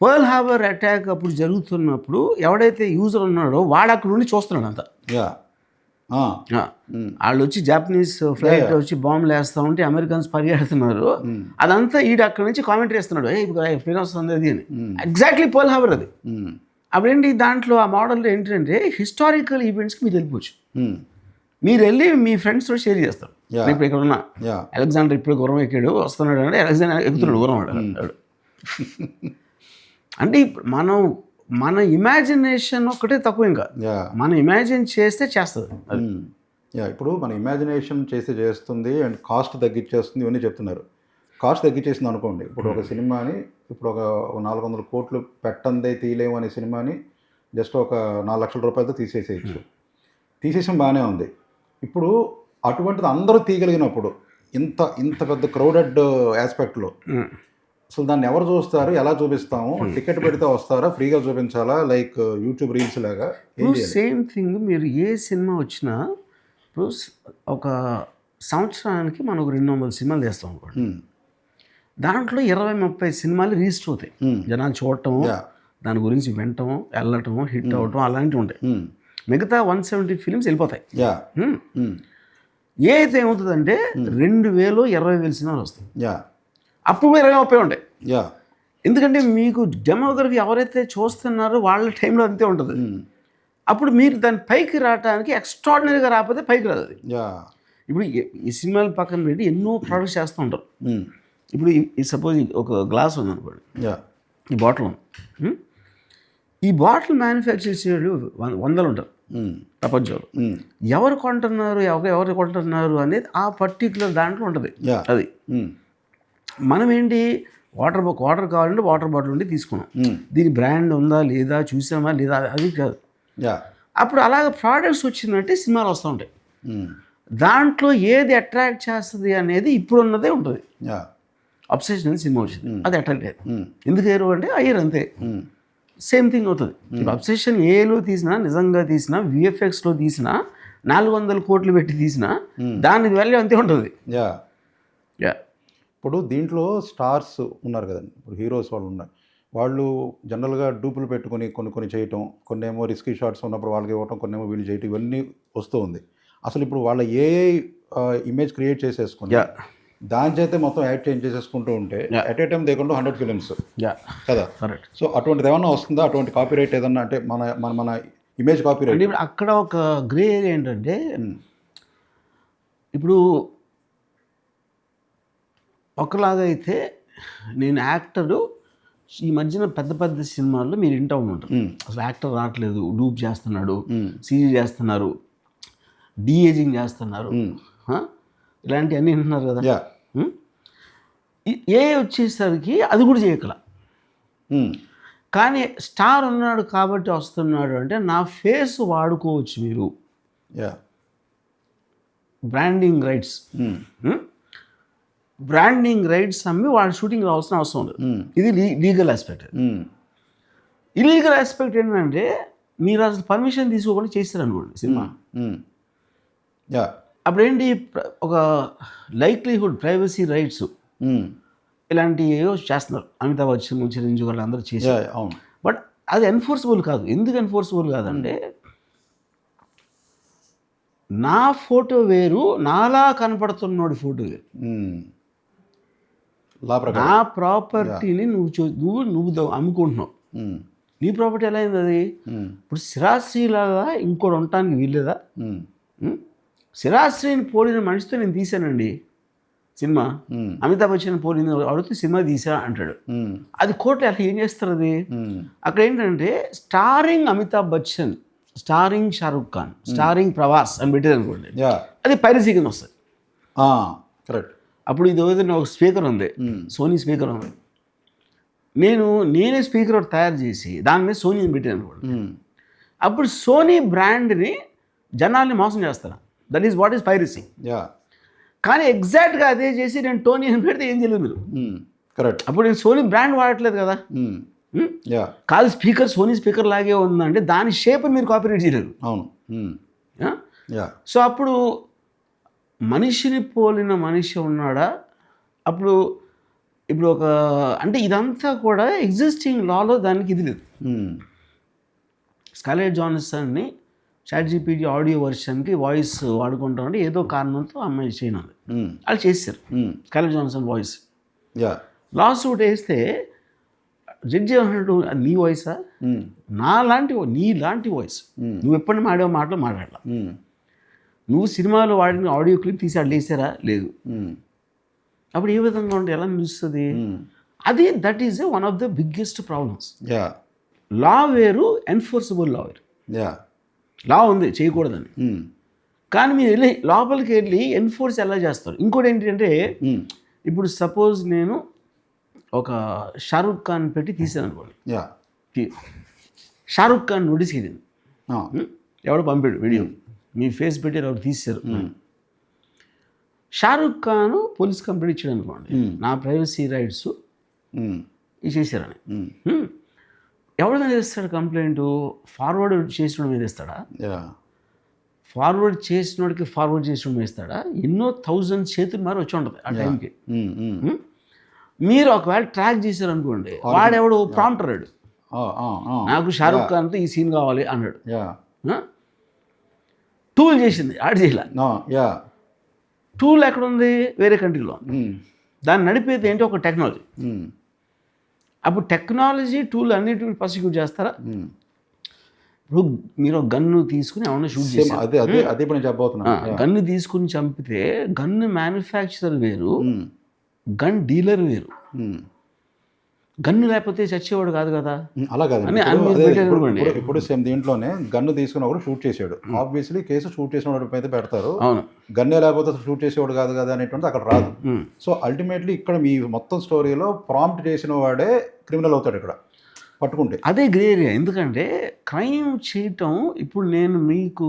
పర్ల్ హార్బర్ అటాక్ అప్పుడు జరుగుతున్నప్పుడు ఎవడైతే యూజర్ ఉన్నాడో వాడు అక్కడ ఉండి చూస్తున్నాడు అంతా. వాళ్ళు వచ్చి జాపనీస్ ఫ్లైట్ వచ్చి బాంబులు వేస్తూ ఉంటే అమెరికన్స్ పరిగెడుతున్నారు, అదంతా ఈడు అక్కడ నుంచి కామెంటరీ వేస్తున్నాడు, ప్లేన్ వస్తుంది అది అని. ఎగ్జాక్ట్లీ పర్ల్ హార్బర్ అది. అప్పుడేంటి దాంట్లో ఆ మోడల్లో ఏంటంటే హిస్టారికల్ ఈవెంట్స్కి మీరు వెళ్ళిపోవచ్చు, మీరు వెళ్ళి మీ ఫ్రెండ్స్తో షేర్ చేస్తారు. ఇప్పుడు ఇక్కడ ఉన్నా అలెగ్జాండర్ ఇప్పుడు గుర్రం ఎక్కాడు వస్తున్నాడు అంటే అలెగ్జాండర్ ఎక్కుతున్నాడు గుర్రం వాడు. అంటే మన ఇమాజినేషన్ ఒక్కటే తక్కువ, ఇంకా మనం ఇమాజిన్ చేస్తే చేస్తుంది అది. ఇప్పుడు మన ఇమాజినేషన్ చేస్తుంది అండ్ కాస్ట్ తగ్గించేస్తుంది ఇవన్నీ చెప్తున్నారు. కాస్ట్ తగ్గించేసింది అనుకోండి, ఇప్పుడు ఒక సినిమాని ఇప్పుడు ఒక 400 కోట్లు పెట్టందే తీయలేము అనే సినిమాని జస్ట్ ఒక 4 లక్షల రూపాయలతో తీసేసేయచ్చు. తీసేసాం బాగానే ఉంది. ఇప్పుడు అటువంటిది అందరూ తీయగలిగినప్పుడు ఇంత పెద్ద క్రౌడెడ్ ఆస్పెక్ట్లో అసలు దాన్ని ఎవరు చూస్తారు, ఎలా చూపిస్తాము, టికెట్ పెడితే వస్తారా, ఫ్రీగా చూపించాలా, లైక్ యూట్యూబ్ రీల్స్ లాగా? Same thing. మీరు ఏ సినిమా వచ్చినా ఇప్పుడు ఒక సంవత్సరానికి మనం 200 సినిమాలు చేస్తాం అనుకోండి, దాంట్లో 20-30 సినిమాలు రిజిస్టర్ అవుతాయి. జనాలు చూడటం, దాని గురించి వినటం, వెళ్ళటం, హిట్ అవ్వటం అలాంటివి ఉంటాయి. మిగతా 170 ఫిలిమ్స్ వెళ్ళిపోతాయి. ఏదైతే ఏమవుతుందంటే 2020 సినిమాలు వస్తాయి, అప్పుడు 20-30 ఉంటాయి. ఎందుకంటే మీకు డెమోగ్రఫీ ఎవరైతే చూస్తున్నారో వాళ్ళ టైంలో అంతే ఉంటుంది. అప్పుడు మీరు దాని పైకి రావడానికి ఎక్స్ట్రాడినరీగా రాకపోతే పైకి రాదు అది. ఇప్పుడు ఈ సినిమాల పక్కన పెట్టి ఎన్నో ప్రొడక్ట్స్ చేస్తూ ఉంటారు. ఇప్పుడు ఈ సపోజ్ ఒక గ్లాస్ ఉంది అనుకోండి, ఈ బాటిల్ ఉంది, ఈ బాటిల్ మ్యానుఫ్యాక్చర్ చేయడం 100 ఉంటారు ప్రపంచంలో. ఎవరు కొంటున్నారు అనేది ఆ పర్టికులర్ దాంట్లో ఉంటుంది అది. మనం ఏంటి, వాటర్ కావాలంటే వాటర్ బాటిల్ ఉండి తీసుకున్నాం, దీని బ్రాండ్ ఉందా లేదా చూసామా లేదా అది కాదు. అప్పుడు అలాగ ప్రోడక్ట్స్ వచ్చిందంటే సినిమాలు వస్తూ ఉంటాయి. దాంట్లో ఏది అట్రాక్ట్ చేస్తుంది అనేది ఇప్పుడు ఉన్నదే ఉంటుంది. అబ్సెషన్ అనేది సినిమా వచ్చింది, అది అట్రాక్ట్ అయ్యేది. ఎందుకు అయ్యారు అంటే అయ్యారు అంతే. సేమ్ థింగ్ అవుతుంది. ఇప్పుడు అబ్సెషన్ ఏలో తీసినా, నిజంగా తీసినా, విఎఫ్ఎక్స్లో తీసినా, 400 కోట్లు పెట్టి తీసినా దాని వాల్యూ అంతే ఉంటుంది. ఇప్పుడు దీంట్లో స్టార్స్ ఉన్నారు కదండి, ఇప్పుడు హీరోస్ వాళ్ళు ఉన్నారు, వాళ్ళు జనరల్గా డూపులు పెట్టుకొని కొన్ని చేయటం, కొన్నేమో రిస్కీ షాట్స్ ఉన్నప్పుడు వాళ్ళకి ఇవ్వటం, కొన్నేమో వీళ్ళు చేయటం, ఇవన్నీ వస్తూ ఉంది. అసలు ఇప్పుడు వాళ్ళ ఏ ఇమేజ్ క్రియేట్ చేసేసుకుని దాని చేతే మొత్తం యాడ్ చేంజ్ చేసేసుకుంటూ ఉంటే అట్ ఏ టైం దేకుండా 100 ఫిలిమ్స్ కదా. సో అటువంటిది ఏమన్నా వస్తుందా, అటువంటి కాపీరైట్ ఏదన్నా, అంటే మన ఇమేజ్ కాపీరైట్? అక్కడ ఒక గ్రే ఏరియా ఏంటంటే, ఇప్పుడు ఒకలాగా అయితే నేను యాక్టరు ఈ మధ్యన పెద్ద పెద్ద సినిమాల్లో మీరు వింటూ ఉంటారు అసలు యాక్టర్ రావట్లేదు, డూప్ చేస్తున్నాడు, సీజీ చేస్తున్నారు, డీఏజింగ్ చేస్తున్నారు, ఇలాంటివన్నీ వింటున్నారు కదా. ఏ వచ్చేసరికి అది కూడా చేయగల. కానీ స్టార్ ఉన్నాడు కాబట్టి వస్తున్నాడు అంటే నా ఫేస్ వాడుకోవచ్చు మీరు, బ్రాండింగ్ రైట్స్ అమ్మి వాడు షూటింగ్ రావాల్సిన అవసరం లేదు. ఇది లీగల్ ఆస్పెక్ట్. ఇల్లీగల్ ఆస్పెక్ట్ ఏంటంటే మీరు అసలు పర్మిషన్ తీసుకోకుండా చేస్తారు అనుకోండి సినిమా, అప్పుడేంటి ఒక లైక్లీహుడ్ ప్రైవసీ రైట్స్ ఇలాంటివి ఏవో చేస్తున్నారు. అమితాబ్ బచ్చన్, చిరంజీవి వాళ్ళు అందరూ చేశారు. బట్ అది ఎన్ఫోర్సబుల్ కాదు. ఎందుకు ఎన్ఫోర్సబుల్ కాదంటే నా ఫోటో వేరు, నాలా కనపడుతున్నోడి ఫోటో వేరు. నా ప్రాపర్టీని నువ్వు అమ్ముకుంటున్నావు. నీ ప్రాపర్టీ ఎలా అయింది అది? ఇప్పుడు శిరాశ్రీలాగా ఇంకోటి ఉండటానికి వీల్లేదా? శిరాశ్రీని పోలిన మనిషితో నేను తీశానండి సినిమా, అమితాబ్ బచ్చన్ పోలిన అడిగితే సినిమా తీసా అంటాడు. అది కోర్టులో అలా ఏం చేస్తారు? అది అక్కడ ఏంటంటే starring Amitabh Bachchan, starring Shahrukh Khan, starring Prabhas అని పెట్టేది అనుకోండి, అది పైరసీ కింద వస్తుంది. కరెక్ట్. అప్పుడు ఇది ఏదైనా ఒక స్పీకర్ ఉంది, సోనీ స్పీకర్ ఉంది, నేనే స్పీకర్ ఒకటి తయారు చేసి దాని మీద సోనీని పెట్టాను అనుకోండి, అప్పుడు సోనీ బ్రాండ్ని జనాల్ని మోసం చేస్తాను. That is what is piracy. కానీ ఎగ్జాక్ట్గా అదే చేసి నేను టోనీ అని పెడితే ఏం చేయలేదు మీరు. కరెక్ట్. అప్పుడు నేను సోనీ బ్రాండ్ వాడట్లేదు కదా. కాదు, స్పీకర్ సోనీ స్పీకర్ లాగే ఉందంటే దాని షేప్ మీరు కాపీరైట్ చేయలేరు. అవును. సో అప్పుడు మనిషిని పోలిన మనిషి ఉన్నాడా? అప్పుడు ఇప్పుడు ఒక అంటే ఇదంతా కూడా ఎగ్జిస్టింగ్ లాలో దానికి ఇది లేదు. స్కార్లెట్ జాన్సన్ని ChatGPT ఆడియో వర్షన్కి వాయిస్ వాడుకుంటామంటే ఏదో కారణంతో అమ్మాయి చేయనుంది, వాళ్ళు చేశారు. స్కార్లెట్ జాన్సన్ వాయిస్ లా సూట్ వేస్తే జడ్జి ఏమన్నాడు, అది నీ వాయిసా? నీలాంటి వాయిస్, నువ్వు ఎప్పటి మాడేవో మాటలు మాట్లాడలా, నువ్వు సినిమాలో వాడిన ఆడియో క్లిప్ తీసి అడ్లు వేసారా? లేదు. అప్పుడు ఏ విధంగా ఉంటే ఎలా నిలుస్తుంది? అది that is one of the biggest problems. Law వేరు, ఎన్ఫోర్సబుల్ లా వేరు. లా ఉంది చేయకూడదని, కానీ మీరు వెళ్ళి లోపలికి వెళ్ళి ఎన్ఫోర్స్ ఎలా చేస్తారు? ఇంకోటి ఏంటంటే ఇప్పుడు సపోజ్ నేను ఒక షారుఖ్ ఖాన్ పెట్టి తీసాను అనుకోండి, షారుఖ్ ఖాన్ నోటీస్ ఇది ఎవడో పంపాడు వీడియో, మీ ఫేస్ పెట్టి ఎవరు తీశారు, షారుఖ్ ఖాన్ పోలీస్ కంప్లైంట్ ఇచ్చాడు అనుకోండి, నా ప్రైవసీ రైట్స్ చేశారని. ఎవరి మీద ఇస్తాడు కంప్లైంట్? ఫార్వర్డ్ చేసిన మీద ఇస్తాడా? ఫార్వర్డ్ చేసినోడికి ఫార్వర్డ్ చేసిన మీద ఇస్తాడా? ఎన్నో 1000 చేతులు మారి వచ్చి ఉంటుంది ఆ టైంకి. మీరు ఒకవేళ ట్రాక్ చేశారనుకోండి, వాడెవడు ప్రాంప్టర్ అయ్యాడు, నాకు షారుఖ్ ఖాన్తో ఈ సీన్ కావాలి అన్నాడు. టూల్ చేసింది, ఆడ చేయాల. టూల్ ఎక్కడ ఉంది? వేరే కంట్రీలో. దాన్ని నడిపేది ఏంటి? ఒక టెక్నాలజీ. అప్పుడు టెక్నాలజీ టూల్ అన్నిటి ప్రాసిక్యూట్ చేస్తారా? ఇప్పుడు మీరు గన్ను తీసుకుని ఏమన్నా షూట్ చేస్తారు, గన్ను తీసుకుని చంపితే గన్ను మ్యానుఫ్యాక్చరర్ వేరు, గన్ డీలర్ వేరు. గన్ను లేకపోతే చచ్చేవాడు కాదు కదా. అలా కాదు. ఇప్పుడు సేమ్ దీంట్లోనే గన్ను తీసుకుని ఒకడు షూట్ చేసాడు, ఆబ్వియస్లీ కేసు షూట్ చేసిన వాడి మీద పెడతారు. గన్నే లేకపోతే షూట్ చేసేవాడు కాదు కదా అనేటువంటి అక్కడ రాదు. సో అల్టిమేట్లీ ఇక్కడ మీ మొత్తం స్టోరీలో ప్రాంప్ట్ చేసిన వాడే క్రిమినల్ అవుతాడు ఇక్కడ పట్టుకుంటే. అదే గ్రే ఏరియా. ఎందుకంటే క్రైమ్ చేయటం, ఇప్పుడు నేను మీకు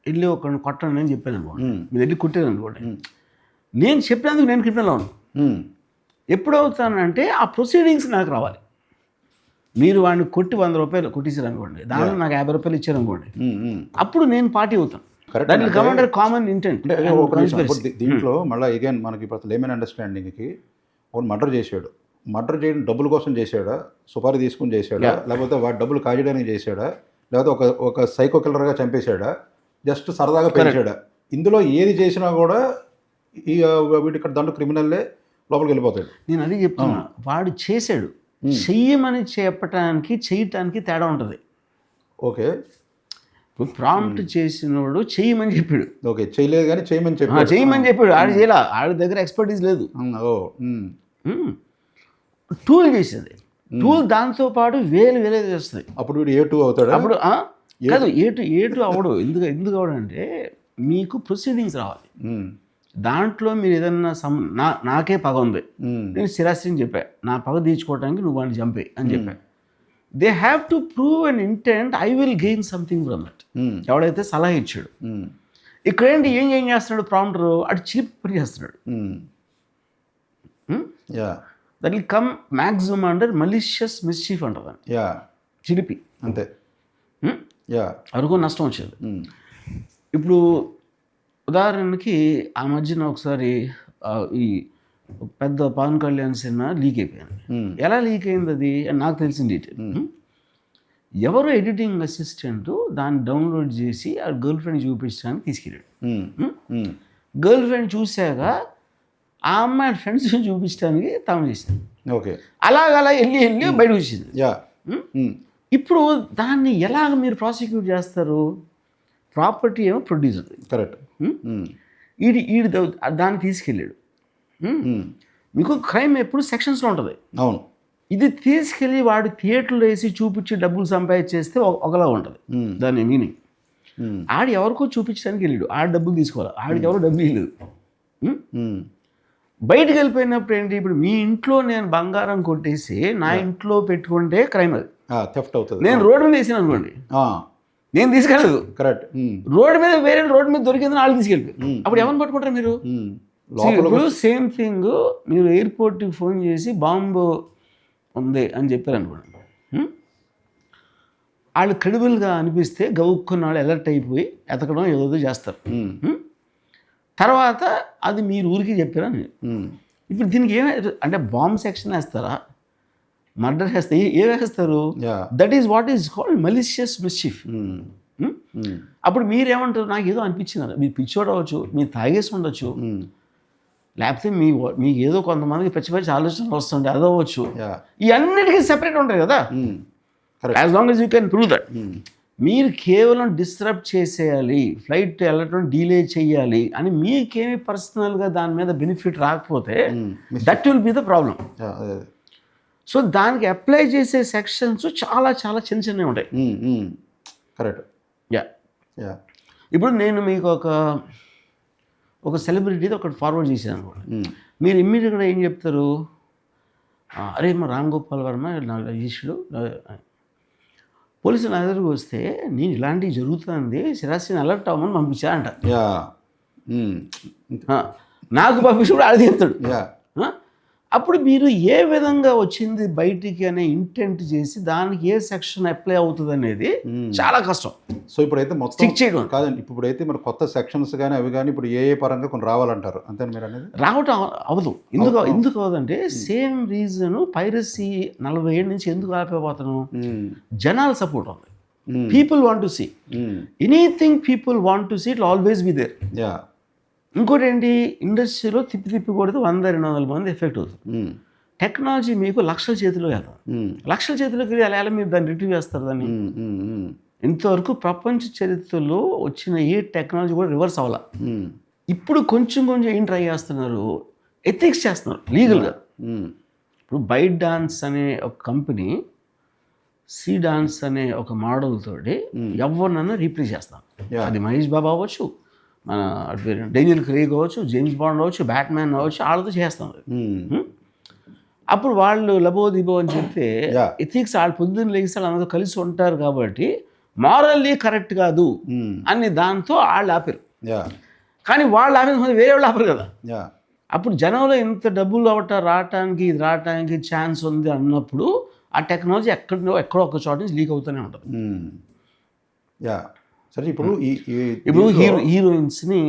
వెళ్ళి ఒక కొట్టను నేను చెప్పాను అనుకోండి, మీరు వెళ్ళి కొట్టాను అనుకోండి, నేను చెప్పినందుకు నేను క్రిమినల్ అవును. ఎప్పుడు అవుతానంటే ఆ ప్రొసీడింగ్స్ నాకు రావాలి. మీరు వాడిని కొట్టి 100 రూపాయలు కొట్టేసారు అనుకోండి, దానిలో నాకు 50 రూపాయలు ఇచ్చారు అనుకోండి, అప్పుడు నేను పార్టీ అవుతాను. Common intent. దీంట్లో మళ్ళీ అగైన్ మనకి ఇప్పుడు లేమన్ అండర్స్టాండింగ్కి ఒక మర్డర్ చేశాడు, మర్డర్ చేయడం డబ్బుల కోసం చేశాడా, సుపారీ తీసుకుని చేశాడా, లేకపోతే వాడు డబ్బులు కాజేయడానికి చేశాడా, లేకపోతే ఒక సైకో కిల్లర్గా చంపేశాడా, జస్ట్ సరదాగా పెంచాడా, ఇందులో ఏది చేసినా కూడా ఈ వీటి ఇక్కడ దాంట్లో క్రిమినల్లే లోపలికి వెళ్ళిపోతాడు. నేను అది చెప్తున్నా, వాడు చేశాడు, చెయ్యమని చేయటానికి తేడా ఉంటుంది. ఓకే, ఇప్పుడు ప్రాంప్ట్ చేసినోడు చెయ్యమని చెప్పాడు, ఓకే చేయలేదు కానీ చేయమని చెప్పాడు, ఆడు చేయాల, ఆడి దగ్గర ఎక్స్పర్టీస్ లేదు. టూల్ చేసేది. టూల్ దాంతోపాటు వేరే చేస్తుంది. అప్పుడు వీడు A2 అవుతాడా? అప్పుడు కాదు, ఏ2 అవడు. ఎందుకు అవడంటే మీకు ప్రొసీడింగ్స్ రావాలి. దాంట్లో మీరు ఏదన్నా నాకే పగ ఉంది, నేను స్థిరాస్తిని చెప్పా, నా పగ తీర్చుకోవడానికి నువ్వు వాడిని చంపే అని చెప్పా. They have to prove an intent, I will gain something from that. ఎవడైతే సలహా ఇచ్చాడు. ఇక్కడేంటి ఏం చేస్తున్నాడు ప్రాంప్టర్, అటు చిలిపి పని చేస్తున్నాడు. That will come maximum under malicious mischief అంటారు. చిలిపి అంతే. అరుగు నష్టం వచ్చేది. ఇప్పుడు ఉదాహరణకి ఆ మధ్యన ఒకసారి ఈ పెద్ద పవన్ కళ్యాణ్ సినిమా లీక్ అయిపోయింది. ఎలా లీక్ అయింది అది నాకు తెలిసిన డీటెయిల్. ఎవరో ఎడిటింగ్ అసిస్టెంట్ దాన్ని డౌన్లోడ్ చేసి ఆ గర్ల్ ఫ్రెండ్ చూపించడానికి తీసుకెళ్ళాడు. గర్ల్ ఫ్రెండ్ చూశాక ఆ అమ్మాయి ఫ్రెండ్స్ చూపించడానికి తాము చేసింది. ఓకే, అలా వెళ్ళి బయటకు వచ్చింది. ఇప్పుడు దాన్ని ఎలాగ మీరు ప్రాసిక్యూట్ చేస్తారు? ప్రాపర్టీ ఏమో ప్రొడ్యూసర్. కరెక్ట్. ఈడి దాన్ని తీసుకెళ్ళాడు. మీకు క్రైమ్ ఎప్పుడు సెక్షన్స్లో ఉంటుంది. అవును. ఇది తీసుకెళ్ళి వాడు థియేటర్లో వేసి చూపించి డబ్బులు సంపాదించేస్తే ఒకలా ఉంటుంది దాని మీనింగ్. ఆడు ఎవరికో చూపించడానికి వెళ్ళాడు, ఆడు డబ్బులు తీసుకోవాలి, ఆడికి ఎవరు డబ్బులు ఇవ్వలేదు. బయటకు వెళ్ళిపోయినప్పుడు ఏంటి, ఇప్పుడు మీ ఇంట్లో నేను బంగారం కొట్టేసి నా ఇంట్లో పెట్టుకుంటే క్రైమ్, అది థెఫ్ట్ అవుతుంది. నేను రోడ్డు మీద వేసాను అనుకోండి, నేను తీసుకెళ్ళదు. కరెక్ట్. రోడ్డు మీద వేరే రోడ్డు మీద దొరికిందని వాళ్ళు తీసుకెళ్ళిపోయి అప్పుడు ఎవరిని పట్టుకుంటారు మీరు? ఇప్పుడు సేమ్ థింగ్, మీరు ఎయిర్పోర్ట్కి ఫోన్ చేసి బాంబు ఉంది అని చెప్పారు అనుకోండి, వాళ్ళు క్రెడిబుల్గా అనిపిస్తే గౌక్కున్న వాళ్ళు అలర్ట్ అయిపోయి ఎతకడం ఏదో చేస్తారు. తర్వాత అది మీరు ఊరికి చెప్పారని. ఇప్పుడు దీనికి అంటే బాంబ్ సెక్షన్ వేస్తారా, మర్డర్ వేస్తే ఏం వేస్తారు? That is what is called malicious mischief. అప్పుడు మీరేమంటారు, నాకు ఏదో అనిపించింది. మీరు పిచ్చోడు అవ్వచ్చు, మీరు తాగేసి ఉండొచ్చు, లేకపోతే మీకు ఏదో కొంతమందికి పిచ్చి ఆలోచనలు వస్తుండే అదవచ్చు. ఇవన్నిటికీ సెపరేట్ ఉంటాయి కదా. As long as you can prove that. మీరు కేవలం డిస్టర్బ్ చేసేయాలి, ఫ్లైట్ వెళ్ళటం డిలే చేయాలి అని మీకేమి పర్సనల్గా దాని మీద బెనిఫిట్ రాకపోతే that will be the problem. So దానికి అప్లై చేసే సెక్షన్స్ చాలా చాలా చిన్నవి ఉంటాయి. కరెక్ట్. ఇప్పుడు నేను మీకు ఒక సెలబ్రిటీది ఒకటి ఫార్వర్డ్ చేశాను అనుకోండి, మీరు ఇమ్మీడియట్గా ఏం చెప్తారు? అరే మా రామ్ గోపాల్ వర్మ నాకు చేసాడు, పోలీసులు నా దగ్గరకు వస్తే నేను ఇలాంటివి జరుగుతుంది శిరాస్తిని అలర్ట్ అవ్వమని పంపించా అంట. నాకు పంపించినప్పుడు అది చెప్తాడు. అప్పుడు మీరు ఏ విధంగా వచ్చింది బయటికి అనే ఇంటెంట్ చేసి దానికి ఏ సెక్షన్ అప్లై అవుతుంది అనేది చాలా కష్టం. సో ఇప్పుడైతే మొత్తం చెక్ చేయడం కాదండి. ఇప్పుడైతే మరి కొత్త సెక్షన్స్ కానీ అవి కానీ ఇప్పుడు ఏ పరంగా కొన్ని రావాలంటారు, అంతే మీరు అనేది? రావటం అవ్వదు. ఎందుకు అవ్వదంటే సేమ్ రీజన్ పైరసీ 40 ఏళ్ళ నుంచి ఎందుకు ఆపేపోతాను, జనాల సపోర్ట్ ఉంది. People want to see anything, people want to see, it always be there. ఇంకోటి ఏంటి, ఇండస్ట్రీలో తిప్పి కొడితే 100-200 మంది ఎఫెక్ట్ అవుతుంది. టెక్నాలజీ మీకు లక్షల చేతిలో వెళ్తాం, లక్షల చేతిలోకి ఎలా మీరు దాన్ని రిట్రీవ్ చేస్తారు దాన్ని? ఇంతవరకు ప్రపంచ చరిత్రలో వచ్చిన ఏ టెక్నాలజీ కూడా రివర్స్ అవ్వాల. ఇప్పుడు కొంచెం ఏం ట్రై చేస్తున్నారు, ఎథిక్స్ చేస్తున్నారు లీగల్గా. ఇప్పుడు బైట్ డాన్స్ అనే ఒక కంపెనీ సి డాన్స్ అనే ఒక మోడల్ తోటి ఎవరినన్నా రీప్లేస్ చేస్తాం. అది మహేష్ బాబు అవ్వచ్చు, మన డేనియల్ క్రేగ్ అవ్వచ్చు, జేమ్స్ బాండ్ అవ్వచ్చు, బ్యాట్మ్యాన్ అవ్వచ్చు, వాళ్ళతో చేస్తాం. అప్పుడు వాళ్ళు లబో దిబో అని చెప్తే ఎథిక్స్ వాళ్ళు పొద్దున్న లేస్తే అందరూ కలిసి ఉంటారు కాబట్టి మారల్లీ కరెక్ట్ కాదు అని దాంతో వాళ్ళు ఆపారు. కానీ వాళ్ళు ఆపేది వేరే వాళ్ళు ఆపరు కదా. అప్పుడు జనంలో ఇంత డబ్బులు రావటానికి ఛాన్స్ ఉంది అన్నప్పుడు ఆ టెక్నాలజీ ఎక్కడో ఒక చోట నుంచి లీక్ అవుతూనే ఉంటుంది. సరే, ఇప్పుడు హీరోయిన్స్ని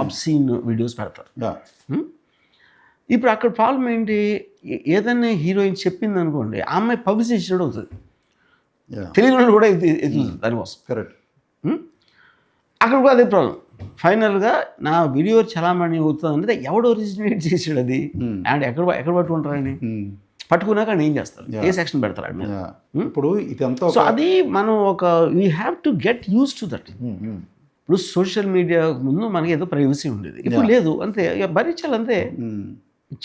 అబ్సీన్ వీడియోస్ పెడతారు. ఇప్పుడు అక్కడ ప్రాబ్లం ఏంటి, ఏదైనా హీరోయిన్ చెప్పింది అనుకోండి, ఆ అమ్మాయి పబ్లిసిటీ అవుతుంది, తెలియని కూడా ఎదుగుతుంది దానికోసం. కరెక్ట్. అక్కడ కూడా అదే ప్రాబ్లం. ఫైనల్గా నా వీడియో చలామణి అవుతుంది అంటే ఎవడు ఒరిజినేట్ చేసాడు అది, అండ్ ఎక్కడ పట్టుకుంటారని పట్టుకున్నాక ఏం చేస్తారు, ఏ సెక్షన్ పెడతారు అది మీద. ఇప్పుడు ఇదంతా సో అది మనం we have to get use to that. ఇప్పుడు సోషల్ మీడియా ముందు మనకి ఏదో ప్రైవసీ ఉండేది, ఇప్పుడు లేదు, అంతే భరించాలి అంతే.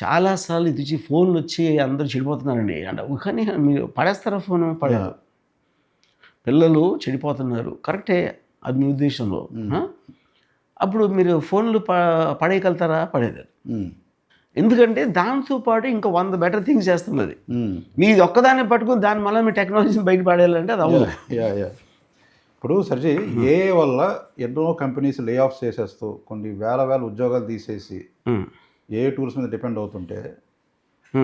చాలాసార్లు ఇది వచ్చి ఫోన్లు వచ్చి అందరూ చెడిపోతున్నారండి అంటే కానీ మీరు పడేస్తారా ఫోను పడేయాలి. పిల్లలు చెడిపోతున్నారు కరెక్టే అది మీ ఉద్దేశంలో. అప్పుడు మీరు ఫోన్లు పడేయగలుగుతారా? పడేయలేరు. ఎందుకంటే దాంతోపాటు ఇంకా 100 బెటర్ థింగ్స్ చేస్తున్నది. మీది ఒక్కదాన్ని పట్టుకుని దాని వల్ల మీ టెక్నాలజీని బయట పడేయాలంటే అది అవ్వదు. ఇప్పుడు సర్జీ ఏ వల్ల ఎన్నో కంపెనీస్ లే ఆఫ్ చేసేస్తూ కొన్ని వేల ఉద్యోగాలు తీసేసి ఏ టూల్స్ మీద డిపెండ్ అవుతుంటే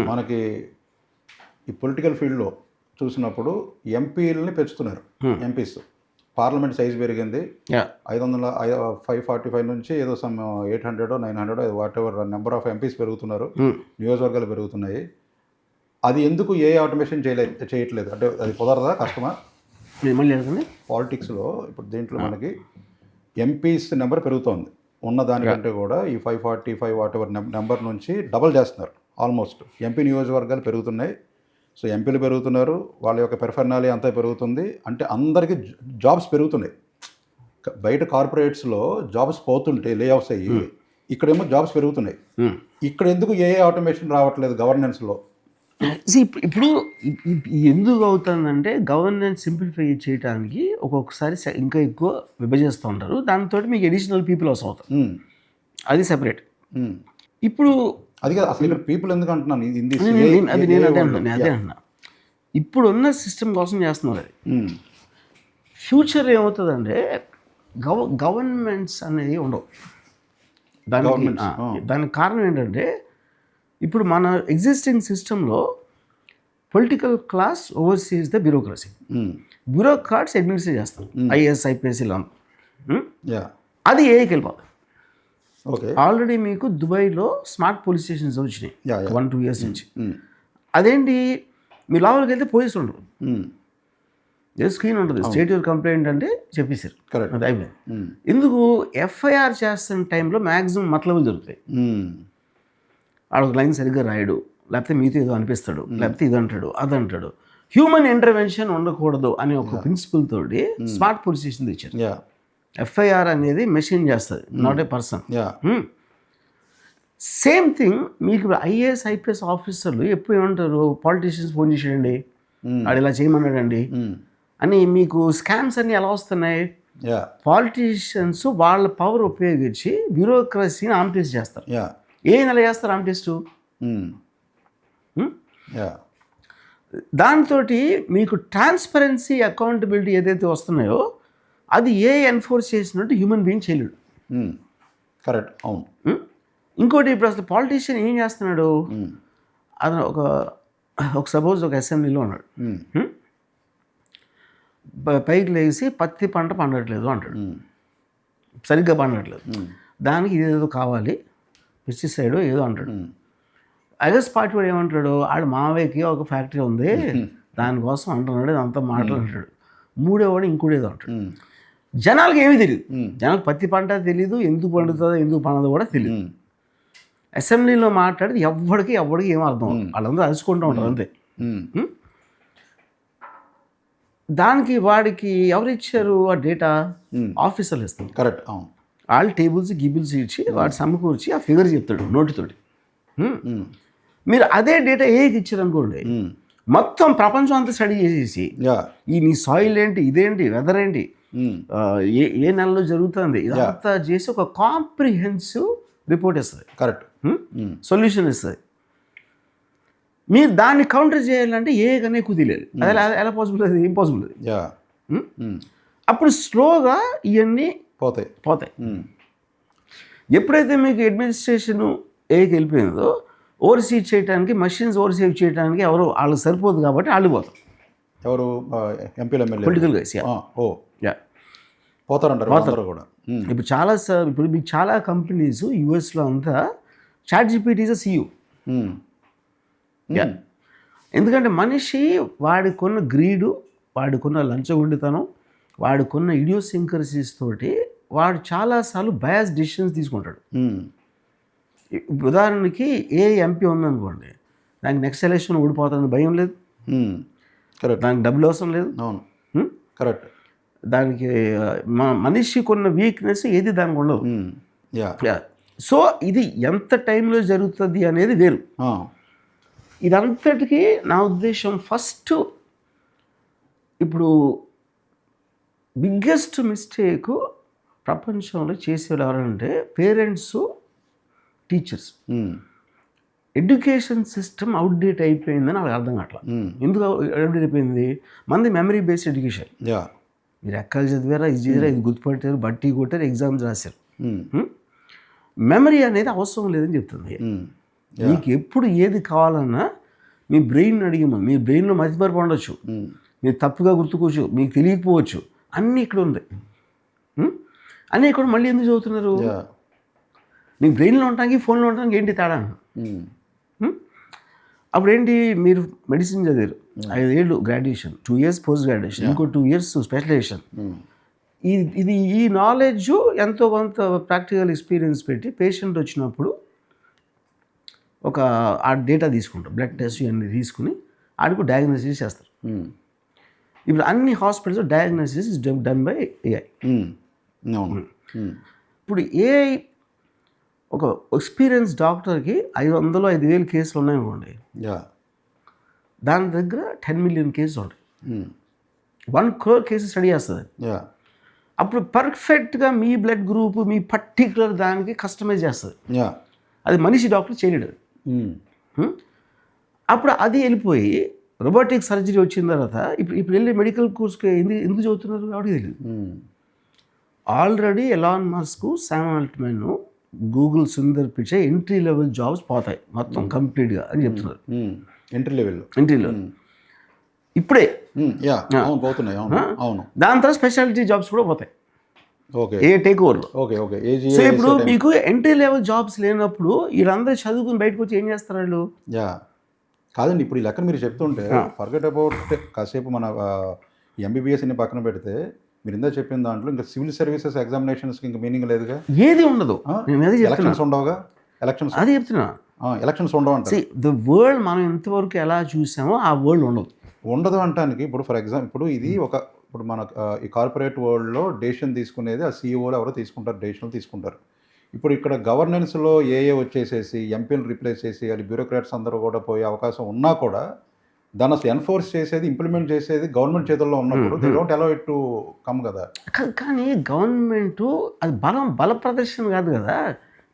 మనకి ఈ పొలిటికల్ ఫీల్డ్లో చూసినప్పుడు ఎంపీలని పెంచుతున్నారు. ఎంపీస్ పార్లమెంట్ సైజ్ పెరిగింది 545 నుంచి ఏదో some 800 900 whatever number of MPs పెరుగుతున్నారు, నియోజకవర్గాలు పెరుగుతున్నాయి. అది ఎందుకు ఏ ఆటోమేషన్ చేయట్లేదు అంటే అది కుదరదా? కష్టమా? పాలిటిక్స్లో ఇప్పుడు దీంట్లో మనకి ఎంపీస్ నెంబర్ పెరుగుతోంది, ఉన్న దానికంటే కూడా ఈ 545 వాట్ ఎవర్ నెంబర్ నుంచి డబల్ చేస్తున్నారు ఆల్మోస్ట్. ఎంపీ నియోజకవర్గాలు పెరుగుతున్నాయి, సో ఎంపీలు పెరుగుతున్నారు, వాళ్ళ యొక్క పెర్ఫర్నాలి అంతా పెరుగుతుంది. అంటే అందరికీ జాబ్స్ పెరుగుతున్నాయి. బయట కార్పొరేట్స్లో జాబ్స్ పోతుంటే లే ఆఫ్స్ అయ్యి, ఇక్కడేమో జాబ్స్ పెరుగుతున్నాయి. ఇక్కడ ఎందుకు ఏ ఆటోమేషన్ రావట్లేదు గవర్నెన్స్లో? ఇప్పుడు ఎందుకు అవుతుందంటే గవర్నెన్స్ సింప్లిఫై చేయడానికి ఒక్కొక్కసారి ఇంకా ఎక్కువ విభజిస్తూ ఉంటారు, దాంతో మీకు అడిషనల్ పీపుల్ అవసరం అవుతారు, అది సెపరేట్. ఇప్పుడు అది కాదు అసలు ఇక్కడ పీపుల్ ఎందుకు అంటున్నాను, నేను అదే అంటున్నా. ఇప్పుడున్న సిస్టమ్ కోసం చేస్తున్నారు. అది ఫ్యూచర్ ఏమవుతుందంటే గవర్నమెంట్స్ అనేది ఉండవు. దానికి కారణం ఏంటంటే ఇప్పుడు మన ఎగ్జిస్టింగ్ సిస్టంలో political class overseas the bureaucracy, bureaucrats administrate చేస్తారు, ఐఏఎస్ ఐపీఎస్ ఇలా. అది ఏకి వెళ్ళిపోతుంది. ఆల్రెడీ మీకు దుబాయ్లో స్మార్ట్ పోలీస్ స్టేషన్స్ వచ్చినాయి 1-2 years నుంచి. అదేంటి, మీ లోపలికి వెళ్తే పోలీసులు ఉండరు, ఏ స్క్రీన్ ఉంటుంది, స్టేట్ యువర్ కంప్లైంట్ అంటే చెప్పేశారు, అది అయిపోయింది. ఎందుకు ఎఫ్ఐఆర్ చేస్తున్న టైంలో మ్యాక్సిమం మతలబులు జరుగుతాయి. ఆడొక లైన్ సరిగ్గా రాయడు, లేకపోతే మీతో ఏదో అనిపిస్తాడు, లేకపోతే ఇది అంటాడు అది అంటాడు. హ్యూమన్ ఇంటర్వెన్షన్ ఉండకూడదు అనే ఒక ప్రిన్సిపల్ తోటి స్మార్ట్ పోలీస్ స్టేషన్ తెచ్చారు. ఎఫ్ఐఆర్ అనేది మెషిన్ చేస్తుంది, not a person. Same thing మీకు ఐఏఎస్ ఐపీఎస్ ఆఫీసర్లు ఎప్పుడు ఏమంటారు, పాలిటీషియన్స్ ఫోన్ చేసాడండి, వాడు ఇలా చేయమన్నాడండి అని. మీకు స్కామ్స్ అన్నీ ఎలా వస్తున్నాయి, పాలిటీషియన్స్ వాళ్ళ పవర్ ఉపయోగించి బ్యూరోక్రసీని ఆమ్టెస్ట్ చేస్తారు. ఏ నెల చేస్తారు ఆమ్టెస్టు? దాంతో మీకు ట్రాన్స్పరెన్సీ అకౌంటబిలిటీ ఏదైతే వస్తున్నాయో అది ఏ ఎన్ఫోర్స్ చేసినట్టు హ్యూమన్ బీయింగ్ చేయలేడు. కరెక్ట్, అవును. ఇంకోటి ఇప్పుడు అసలు పాలిటీషియన్ ఏం చేస్తున్నాడు, అతను ఒక సపోజ్ ఒక అసెంబ్లీలో ఉన్నాడు, పైకి లేచి పత్తి పంట పండట్లేదు అంటాడు, సరిగ్గా పండట్లేదు, దానికి ఇదేదో కావాలి పెస్టిసైడ్ ఏదో అంటాడు. ఐఎస్ పార్టీ వాడు ఏమంటాడు, ఆడు మావయ్యకి ఒక ఫ్యాక్టరీ ఉంది దానికోసం అంటున్నాడు, ఇదంతా మాట్లాడుతాడు. మూడేవాడు ఇంకోటేదో అంటాడు. జనాలకు ఏమీ తెలియదు, జనాలకు పత్తి పంట తెలీదు, ఎందుకు పండుతుందో ఎందుకు పండదో కూడా తెలియదు. అసెంబ్లీలో మాట్లాడితే ఎవరికి ఏం అర్థం, వాళ్ళందరూ అరుచుకుంటూ ఉంటారు అంతే. దానికి వాడికి ఎవరు ఇచ్చారు ఆ డేటా, ఆఫీసర్లు ఇస్తారు. కరెక్ట్, అవును. వాళ్ళు టేబుల్స్ గిబుల్స్ ఇచ్చి వాడు సమకూర్చి ఆ ఫిగర్ చెప్తాడు నోటితోటి. మీరు అదే డేటా ఏకి ఇచ్చారు అనుకోండి, మొత్తం ప్రపంచం అంతా స్టడీ చేసేసి ఈ నీ సాయిల్ ఏంటి, ఇదేంటి, వెదర్ ఏంటి, ఏ నెలలో జరుగుతుంది, ఇదంతా చేసి ఒక కాంప్రిహెన్సివ్ రిపోర్ట్ ఇస్తుంది. కరెక్ట్, సొల్యూషన్ ఇస్తుంది. మీరు దాన్ని కౌంటర్ చేయాలంటే ఏ కనే కుదిలేదు, అది ఎలా పాసిబుల్, అది ఇంపాసిబుల్. అది అప్పుడు స్లోగా ఇవన్నీ పోతాయి. ఎప్పుడైతే మీకు అడ్మినిస్ట్రేషన్ ఏకి వెళ్ళిపోయిందో ఓవర్సీ చేయడానికి, మషిన్స్ ఓవర్సీ చేయడానికి ఎవరు వాళ్ళకి సరిపోదు కాబట్టి వాళ్ళు పోతారు. ఎవరు ఎంపీలు ఎమ్మెల్యే పొలిటికల్ గైస్ పోతారు కూడా. ఇప్పుడు మీకు చాలా కంపెనీస్ యూఎస్లో అంతా చాట్ జీపీటీ ఈజ్ CEO. ఎందుకంటే మనిషి వాడికున్న గ్రీడు, వాడికున్న లంచగొండితనం, వాడికున్న ఇడియోసింక్రసీస్ తోటి వాడు చాలాసార్లు బయాస్ డిసిషన్స్ తీసుకుంటాడు. ఉదాహరణకి ఏ ఎంపీ ఉందనుకోండి, దానికి నెక్స్ట్ ఎలక్షన్ ఓడిపోతాడని భయం లేదు, కరెక్ట్, దానికి డబ్బులు అవసరం లేదు, అవును, కరెక్ట్. దానికి మనిషికి ఉన్న వీక్నెస్ ఏది దానికి ఉండదు. సో ఇది ఎంత టైంలో జరుగుతుంది అనేది వేరు. ఇదంతటికీ నా ఉద్దేశం ఫస్ట్ ఇప్పుడు బిగ్గెస్ట్ మిస్టేక్ ప్రపంచంలో చేసేవాళ్ళు ఎవరంటే parents, teachers. Education system outdate అయిపోయిందని వాళ్ళకి అర్థం కావట్లా. ఎందుకు అవుట్డేట్ అయిపోయింది? మంది మెమరీ బేస్డ్ ఎడ్యుకేషన్. మీరు ఎక్కలు చదివారా, ఇది చదివారా, ఇది గుర్తుపట్టారు, బట్టి కొట్టారు, ఎగ్జామ్స్ రాశారు. మెమరీ అనేది అవసరం లేదని చెప్తుంది. మీకు ఎప్పుడు ఏది కావాలన్నా మీ బ్రెయిన్ అడిగమా, మీ బ్రెయిన్లో మతిమరుపు ఉండొచ్చు, మీరు తప్పుగా గుర్తుకోవచ్చు, మీకు తెలియకపోవచ్చు, అన్నీ ఇక్కడ ఉంది. అన్నీ ఇక్కడ మళ్ళీ ఎందుకు చదువుతున్నారు? మీ బ్రెయిన్లో ఉండడానికి ఫోన్లో ఉండడానికి ఏంటి తేడా? అప్పుడు ఏంటి, మీరు మెడిసిన్ చదివారు 5 ఏళ్ళు గ్రాడ్యుయేషన్, 2 years పోస్ట్ గ్రాడ్యుయేషన్, ఇంకో 2 years స్పెషలైజేషన్. ఇది ఈ నాలెడ్జ్ ఎంతో కొంత ప్రాక్టికల్ ఎక్స్పీరియన్స్ పెట్టి పేషెంట్ వచ్చినప్పుడు ఒక ఆ డేటా తీసుకుంటారు, బ్లడ్ టెస్ట్ ఇవన్నీ తీసుకుని ఆడికి డయాగ్నోసిస్ చేస్తారు. ఇప్పుడు అన్ని hospitals diagnosis is done by AI. ఇప్పుడు ఏఐ ఒక ఎక్స్పీరియన్స్ డాక్టర్కి 500-5,000 కేసులు ఉన్నాయనుకోండి, దాని దగ్గర 10 million కేసులు ఉంటాయి. 1 crore కేసెస్ స్టడీ చేస్తుంది. అప్పుడు పర్ఫెక్ట్గా మీ బ్లడ్ గ్రూప్, మీ పర్టికులర్ దానికి కస్టమైజ్ చేస్తుంది. అది మనిషి డాక్టర్ చేయలేడు. అప్పుడు అది వెళ్ళిపోయి రోబోటిక్ సర్జరీ వచ్చిన తర్వాత ఇప్పుడు వెళ్ళి మెడికల్ కోర్స్కి ఎందుకు చదువుతున్నారు కాబట్టి తెలియదు. Already Elon Musk, Sam Altman, Google Sundar Pichai entry level jobs పోతాయి మొత్తం కంప్లీట్గా అని చెప్తున్నారు. ఎంట్రీ లెవెల్ ఇప్పుడే పోతున్నాయి. దాని తర్వాత స్పెషాలిటీ జాబ్స్ కూడా పోతాయి. ఏ టేక్ ఓవర్లో. సో ఇప్పుడు మీకు ఎంట్రీ లెవెల్ జాబ్స్ లేనప్పుడు వీళ్ళందరూ చదువుకుని బయటకు వచ్చి ఏం చేస్తారు వాళ్ళు? కాదండి, ఇప్పుడు ఈ లెక్కన మీరు చెప్తుంటే ఫర్గెట్ అబౌట్ కాసేపు మన ఎంబీబీఎస్ని పక్కన పెడితే మీరు ఇందా చెప్పిన దాంట్లో ఇంకా సివిల్ సర్వీసెస్ ఎగ్జామినేషన్స్కి ఇంకా మీనింగ్ లేదుగా, ఏది ఉండదు. ఎలక్షన్స్ ఉండవుగా, ఎలక్షన్స్ అది చెప్తున్నా, ఎలక్షన్స్ ఉండవు అంటే ద వరల్డ్ మనం ఎంతవరకు ఎలా చూసామో ఆ వరల్డ్ ఉండదు అంటానికి. ఇప్పుడు ఫర్ ఎగ్జాంపుల్ ఇప్పుడు ఇది ఇప్పుడు మన ఈ కార్పొరేట్ వరల్డ్లో డెసిషన్ తీసుకునేది ఆ సీఈఓలు ఎవరో తీసుకుంటారు, డెసిషన్లు తీసుకుంటారు. ఇప్పుడు ఇక్కడ గవర్నెన్స్లో ఏఏ వచ్చేసేసి ఎంపీలు రిప్లేస్ చేసి అది బ్యూరోక్రాట్స్ అందరూ కూడా పోయే అవకాశం ఉన్నా కూడా దాన్ని అసలు ఎన్ఫోర్స్ చేసేది, ఇంప్లిమెంట్ చేసేది గవర్నమెంట్ చేతుల్లో ఉన్నప్పుడు they don't allow it to come కదా. కానీ గవర్నమెంట్ అది బల ప్రదర్శన కాదు కదా,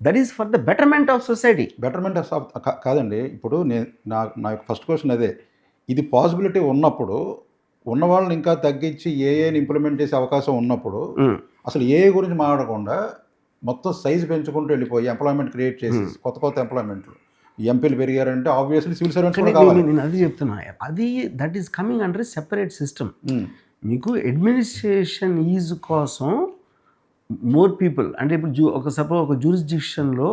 that is for the betterment of society. Betterment of కాదండి. ఇప్పుడు నా ఫస్ట్ క్వశ్చన్ అదే, ఇది పాసిబిలిటీ ఉన్నప్పుడు ఉన్న వాళ్ళని ఇంకా తగ్గించి ఏఏని ఇంప్లిమెంట్ చేసే అవకాశం ఉన్నప్పుడు అసలు ఏఏ గురించి మాట్లాడకుండా మొత్తం సైజు పెంచుకుంటూ వెళ్ళిపోయి ఎంప్లాయ్మెంట్ క్రియేట్ చేసి కొత్త ఎంప్లాయ్మెంట్లు ఎంపీలు పెరిగారంటే ఆబ్వియస్లీ సివిల్ సర్వెంట్స్ కూడా కావాలి. నేను అది చెప్తున్నా, అది that is coming under separate system. మీకు అడ్మినిస్ట్రేషన్ ఈజ్ కోసం మోర్ పీపుల్ అంటే ఇప్పుడు సపోజ్ ఒక జ్యూరిస్డిక్షన్లో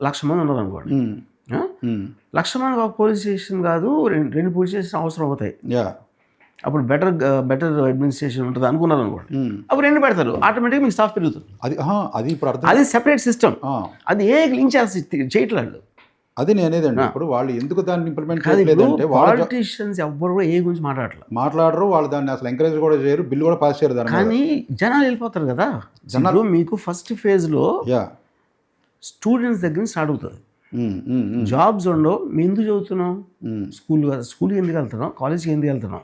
1,00,000 మంది ఉన్నారు అనుకోండి, 1,00,000 మందికి ఒక పోలీస్ స్టేషన్ కాదు, 2 పోలీస్ స్టేషన్ అవసరం అవుతాయి. అప్పుడు బెటర్ అడ్మినిస్ట్రేషన్ ఉంటుంది అనుకున్నారు అనుకోండి, అప్పుడు 2 పెడతారు, ఆటోమేటిక్గా మీకు స్టాఫ్ పెరుగుతుంది. అది ఇప్పుడు అది సెపరేట్ సిస్టమ్. అది ఏ లింక్ చేయట్లేదు. అది నేనేదండి. ఇప్పుడు వాళ్ళు ఎందుకు దాన్ని ఇంప్లిమెంట్ చేయలేదంటే పాలిటీషియన్స్ ఎవ్వరు ఏ గురించి మాట్లాడరు, వాళ్ళు దాన్ని అసలు ఎంకరేజ్ కూడా చేయరు, బిల్ కూడా పాస్ చేయరు దాన్ని. కానీ జనాలు వెళ్ళిపోతారు కదా. జనాలు మీకు ఫస్ట్ ఫేజ్లో స్టూడెంట్స్ దగ్గర నుంచి స్టార్ట్ అవుతుంది. జాబ్స్ ఉండవు, మేము ఎందుకు చదువుతున్నాం, స్కూల్కి ఎందుకు వెళ్తున్నాం, కాలేజ్కి ఎందుకు వెళ్తున్నాం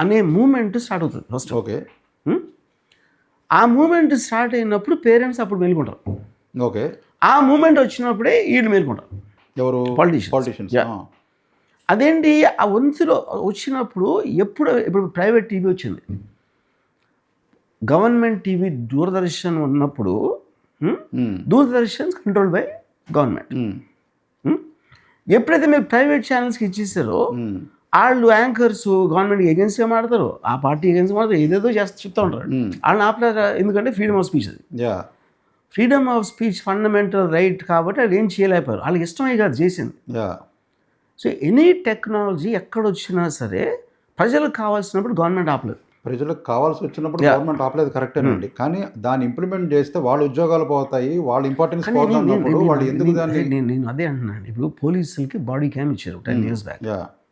అనే మూమెంట్ స్టార్ట్ అవుతుంది ఫస్ట్. ఓకే, ఆ మూమెంట్ స్టార్ట్ అయినప్పుడు పేరెంట్స్ అప్పుడు మేలుకుంటారు. ఓకే, ఆ మూమెంట్ వచ్చినప్పుడే వీళ్ళు మేలుకుంటారు, ఎవరు? పాలిటీషియన్స్. అదేంటి ఆ వంతులో వచ్చినప్పుడు ఇప్పుడు ప్రైవేట్ టీవీ వచ్చింది, గవర్నమెంట్ టీవీ దూరదర్శన్ ఉన్నప్పుడు దూరదర్శన్ కంట్రోల్ బై గవర్నమెంట్. ఎప్పుడైతే మీరు ప్రైవేట్ ఛానల్స్కి ఇచ్చేసారో వాళ్ళు యాంకర్స్ గవర్నమెంట్కి ఎగెన్స్ట్గా మాడతారు, ఆ పార్టీ ఎగెన్స్ట్గా మాడతారు, ఏదేదో చెప్తూ ఉంటారు. వాళ్ళని ఆపలేరు, ఎందుకంటే ఫ్రీడమ్ ఆఫ్ స్పీచ్. అది freedom of speech fundamental right కాబట్టి వాళ్ళు ఏం చేయలేకపోయారు, వాళ్ళకి ఇష్టమే కాదు చేసింది. సో ఎనీ టెక్నాలజీ ఎక్కడొచ్చినా సరే ప్రజలకు కావాల్సినప్పుడు గవర్నమెంట్ ఆపలేదు. ప్రజలకు కావాల్సి వచ్చినప్పుడు గవర్నమెంట్ ఆపలేదు, కరెక్టేనండి. కానీ దాన్ని ఇంప్లిమెంట్ చేస్తే వాళ్ళ ఉద్యోగాలు పోతాయి, వాళ్ళ ఇంపార్టెన్స్ పోతున్నప్పుడు వాళ్ళు ఎందుకు దాన్ని. నేను అదే అంటున్నాను. ఇప్పుడు పోలీసులకి బాడీ క్యామ్ ఇచ్చారు 10 years బ్యాక్,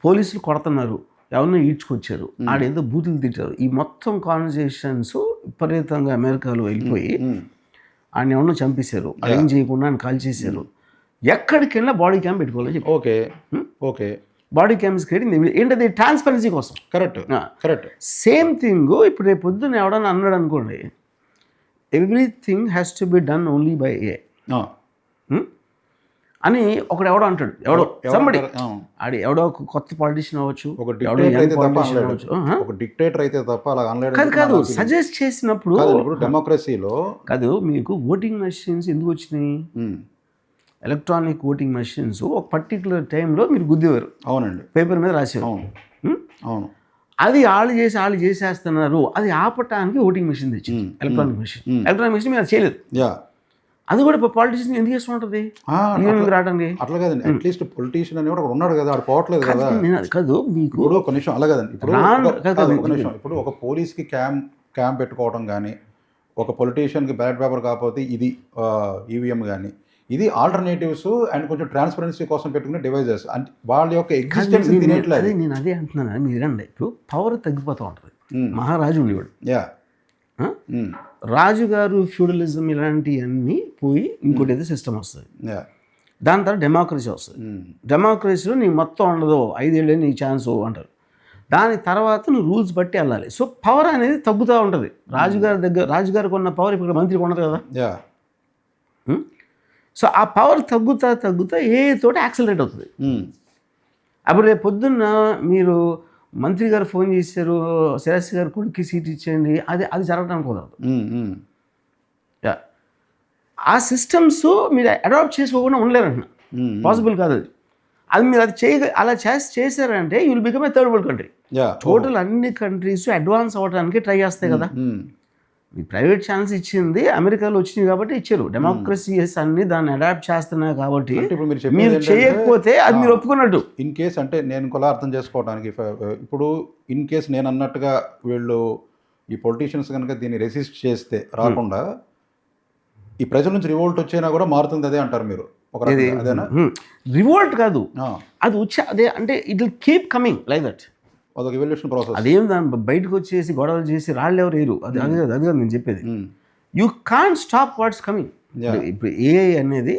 పోలీసులు కొడుతున్నారు, ఎవరినో ఈడ్చుకొచ్చారు, ఆడేదో బూతులు తిట్టారు. ఈ మొత్తం కాన్వర్జేషన్స్ విపరీతంగా అమెరికాలో వెళ్ళిపోయి ఆయన ఎవరినో చంపేశారు, అదేం చేయకుండా ఆయన కాల్ చేశారు, ఎక్కడికి వెళ్ళినా బాడీ క్యామ్ పెట్టుకోవాలని చెప్పి. Okay okay body cams creating ఏంటది ట్రాన్స్పరెన్సీ కోసం. కరెక్ట్. సేమ్ థింగ్ ఇప్పుడు రేపు పొద్దున్న ఎవడన్నా అన్నాడు అనుకోండి, everything has to be done only by A అని ఒకడు ఎవడో అంటాడు. ఎవడో సంబడి ఆడి ఎవడో ఒక కొత్త పాలిటిషియన్ అవ్వచ్చు, ఒక డిక్టేటర్ అయితే తప్ప అలా అనలేడు. కాదు సజెస్ట్ చేసినప్పుడు డెమోక్రసీలో కాదు. మీకు ఓటింగ్ మెషిన్స్ ఎందుకు వచ్చినాయి? ఎలక్ట్రానిక్ ఓటింగ్ మెషిన్స్ ఒక పర్టికులర్ టైంలో మీరు గుద్దేవారు. అవునండి. పేపర్ మీద రాసేవారు. అవును. అది వాళ్ళు చేసేస్తున్నారు. అది ఆపటానికి ఓటింగ్ మెషిన్ తెచ్చింది, ఎలక్ట్రానిక్ మెషిన్. ఎలక్ట్రానిక్ మెషిన్ మీరు చేయలేదు. అది కూడా పాలిటిషియన్ ఎందుకు చేస్తూ ఉంటుంది రావడానికి? అట్లా కదండి. అట్లీస్ట్ పొలిటీషియన్ అని కూడా ఉన్నాడు కదా, ఆడు పోవట్లేదు కదా. కాదు మీకు ఒక నిమిషం అలా కదండి. ఇప్పుడు ఒక పోలీస్కి క్యాంప్ పెట్టుకోవడం కానీ, ఒక పొలిటీషియన్కి బ్యాలెట్ పేపర్ కాకపోతే ఇది ఈవీఎం కానీ, ఇది ఆల్టర్నేటివ్స్ అండ్ కొంచెం ట్రాన్స్పరెన్సీ కోసం పెట్టుకునే డివైజెస్. అంటే వాళ్ళ యొక్క ఎగ్జిస్టెన్స్ తినేట్లేదు. నేను అదే అంటున్నాను. మీరు రండి, ఇప్పుడు పవర్ తగ్గిపోతూ ఉంటుంది. మహారాజు ఉండేవాడు, రాజుగారు ఫ్యూడలిజం ఇలాంటివన్నీ పోయి ఇంకోటి ఏదో సిస్టమ్ వస్తుంది. దాని తర్వాత డెమోక్రసీ వస్తుంది. డెమోక్రసీలో నీకు మొత్తం ఉండదు, 5 ఏళ్ళే నీ ఛాన్స్ అంటారు. దాని తర్వాత నువ్వు రూల్స్ బట్టి వెళ్ళాలి. సో పవర్ అనేది తగ్గుతూ ఉంటుంది. రాజుగారికి ఉన్న పవర్ ఇప్పుడు మంత్రికి ఉండదు కదా. సో ఆ పవర్ తగ్గుతా ఏ తోటి యాక్సిలరేట్ అవుతుంది. అప్పుడు రేపు పొద్దున్న మీరు మంత్రి గారు ఫోన్ చేశారు, శిరస్సు గారు కొడుక్కి సీట్ ఇచ్చేయండి, అది జరగడానికి కుదరదు. ఆ సిస్టమ్స్ మీరు అడాప్ట్ చేసుకోకుండా ఉండలేరంటున్నా. పాసిబుల్ కాదు అది మీరు అలా చేశారంటే you will become a third world country. Total అన్ని కంట్రీస్ అడ్వాన్స్ అవ్వడానికి ట్రై చేస్తాయి కదా. మీ ప్రైవేట్ ఛాన్స్ ఇచ్చింది అమెరికాలో వచ్చింది కాబట్టి ఇచ్చారు. డెమోక్రసీస్ అన్ని దాన్ని అడాప్ట్ చేస్తున్నాయి కాబట్టి మీరు చేయకపోతే అది మీరు ఒప్పుకున్నట్టు. ఇన్ కేస్ అంటే నేను కూడా అర్థం చేసుకోవడానికి, ఇప్పుడు ఇన్ కేస్ నేను అన్నట్టుగా వీళ్ళు ఈ పొలిటీషియన్స్ కనుక దీన్ని రెసిస్ట్ చేస్తే రాకుండా ఈ ప్రజల నుంచి రివోల్ట్ వచ్చేనా కూడా మారుతుంది, అదే అంటారు మీరు? అదేనా? రివోల్ట్ కాదు, అది వచ్చే అదే అంటే it will keep coming like that. అదొక ఎవల్యూషన్ ప్రాసెస్. అదేం దాన్ని బయటకు వచ్చేసి గొడవలు చేసి రాళ్ళు ఎవరు వేరు, అది కాదు నేను చెప్పేది. You can't stop what's coming. ఇప్పుడు ఏఐ అనేది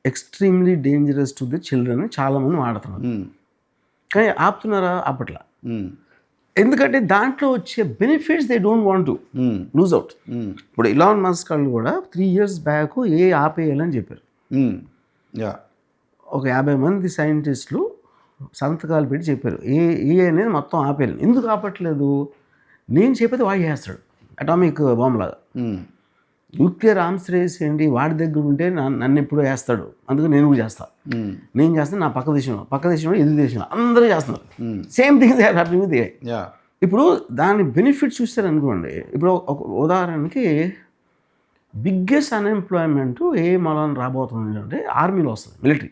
extremely dangerous to the children చాలామంది వాడుతున్నారు, కానీ ఆపుతున్నారా? ఆపట్లా. ఎందుకంటే దాంట్లో వచ్చే benefits they don't want to lose out. ఇప్పుడు ఇలాన్ మస్క్ వాళ్ళు కూడా 3 years బ్యాక్ ఏ ఆపేయాలని చెప్పారు. ఒక 50 మంది సైంటిస్టులు సంతకాలు పెట్టి చెప్పారు ఏ అనేది మొత్తం ఆపేయాలి. ఎందుకు ఆపట్లేదు? నేను చెప్పేది వాడు చేస్తాడు, అటామిక్ బాంబ్ లాగా. న్యూక్లియర్ ఆర్మ్స్ రేస్ ఏంటి, వాడి దగ్గర ఉంటే నన్ను ఎప్పుడో వేస్తాడు, అందుకని నేను కూడా చేస్తాను. నేను చేస్తాను నా పక్క దేశంలో ఎదురు దేశంలో అందరూ చేస్తున్నారు. Same thing they are happening with AI. ఇప్పుడు దాని బెనిఫిట్స్ చూస్తారనుకోండి. ఇప్పుడు ఒక ఉదాహరణకి బిగ్గెస్ట్ అన్ఎంప్లాయ్మెంట్ ఏ మూలాన రాబోతుంది అంటే ఆర్మీలో వస్తుంది, మిలిటరీ.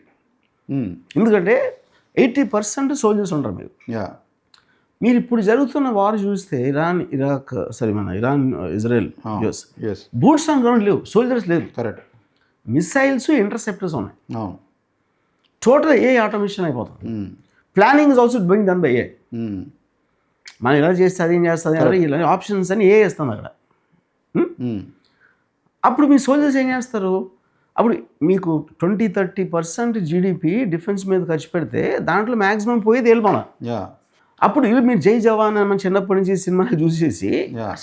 ఎందుకంటే 80% సోల్జర్స్ ఉంటారు మీరు. మీరు ఇప్పుడు జరుగుతున్న వార్ చూస్తే Iran Israel US boots on ground లేవు, సోల్జర్స్ లేవు. కరెక్ట్. మిసైల్స్ ఇంటర్సెప్టర్స్ ఉన్నాయి. టోటల్ ఏ ఆటోమేషన్ అయిపోతుంది. Planning is also being done by A. మనం ఇలా చేస్తే అదేం చేస్తుంది, ఇలా ఆప్షన్స్ అని ఏ వేస్తుంది అక్కడ. అప్పుడు మీ సోల్జర్స్ ఏం చేస్తారు? అప్పుడు మీకు 20-30% జీడిపి డిఫెన్స్ మీద ఖర్చు పెడితే దాంట్లో మ్యాక్సిమం పోయేది వెళ్ళిపోవాలి. అప్పుడు మీరు జై జవాన్ అని మనం చిన్నప్పటి నుంచి సినిమాలు చూసేసి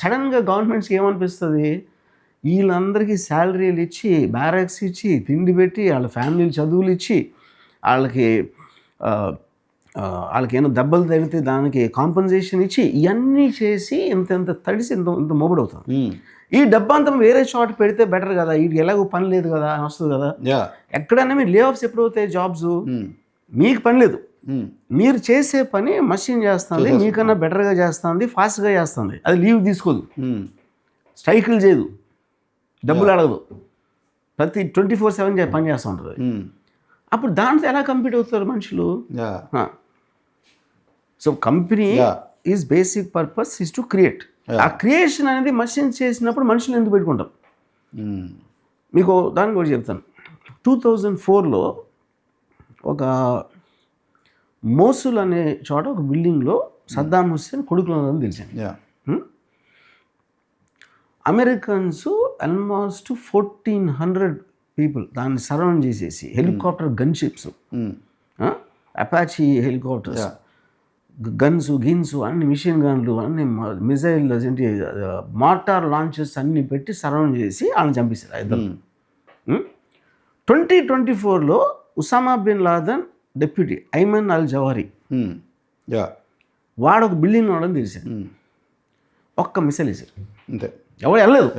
సడన్గా గవర్నమెంట్స్కి ఏమనిపిస్తుంది, వీళ్ళందరికీ శాలరీలు ఇచ్చి, బ్యారక్స్ ఇచ్చి, తిండి పెట్టి, వాళ్ళ ఫ్యామిలీలు చదువులు ఇచ్చి, వాళ్ళకి ఏమో దెబ్బలు తగిలితే దానికి కాంపన్సేషన్ ఇచ్చి, ఇవన్నీ చేసి ఇంత తడిసి ఇంత మొబడవుతుంది. ఈ డబ్బంతా వేరే చోట పెడితే బెటర్ కదా, వీటికి ఎలాగో పని లేదు కదా అని వస్తుంది కదా. ఎక్కడైనా మీరు లే ఆఫ్స్ ఎప్పుడు అవుతాయి? జాబ్స్ మీకు పని లేదు, మీరు చేసే పని మషిన్ చేస్తుంది, మీకన్నా బెటర్గా చేస్తుంది, ఫాస్ట్గా చేస్తుంది. అది లీవ్ తీసుకోదు, స్ట్రైకులు చేయదు, డబ్బులు అడగదు, ప్రతి 24/7 పని చేస్తూ ఉంటుంది. అప్పుడు దాంట్లో ఎలా కంపీట్ అవుతారు మనుషులు? So company is basic purpose is to create. ఆ క్రియేషన్ అనేది మషిన్ చేసినప్పుడు మనుషులు ఎందుకు పెట్టుకుంటారు? మీకు దాని కూడా చెప్తాను. 2004లో ఒక మోసుల్ అనే చోట ఒక బిల్డింగ్లో సద్దాం హుస్సేన్ కొడుకులు తెలిసింది. అమెరికన్స్ ఆల్మోస్ట్ 1400 పీపుల్ దాన్ని సరౌండ్ చేసేసి helicopter gunships, Apache helicopters, గిన్స్ అన్ని మిషన్ గన్లు అన్ని మిజైల్ ఏంటి మార్టార్ లాంచెస్ అన్ని పెట్టి సరౌండ్ చేసి వాళ్ళని చంపేశారు ఇద్దరు. 2024లో Osama bin Laden deputy Ayman al Zawahiri వాడు ఒక బిల్డింగ్ వాడని తెలిసాడు. ఒక్క మిసైల్ వేసారు అంతే, ఎవరు వెళ్ళలేదు.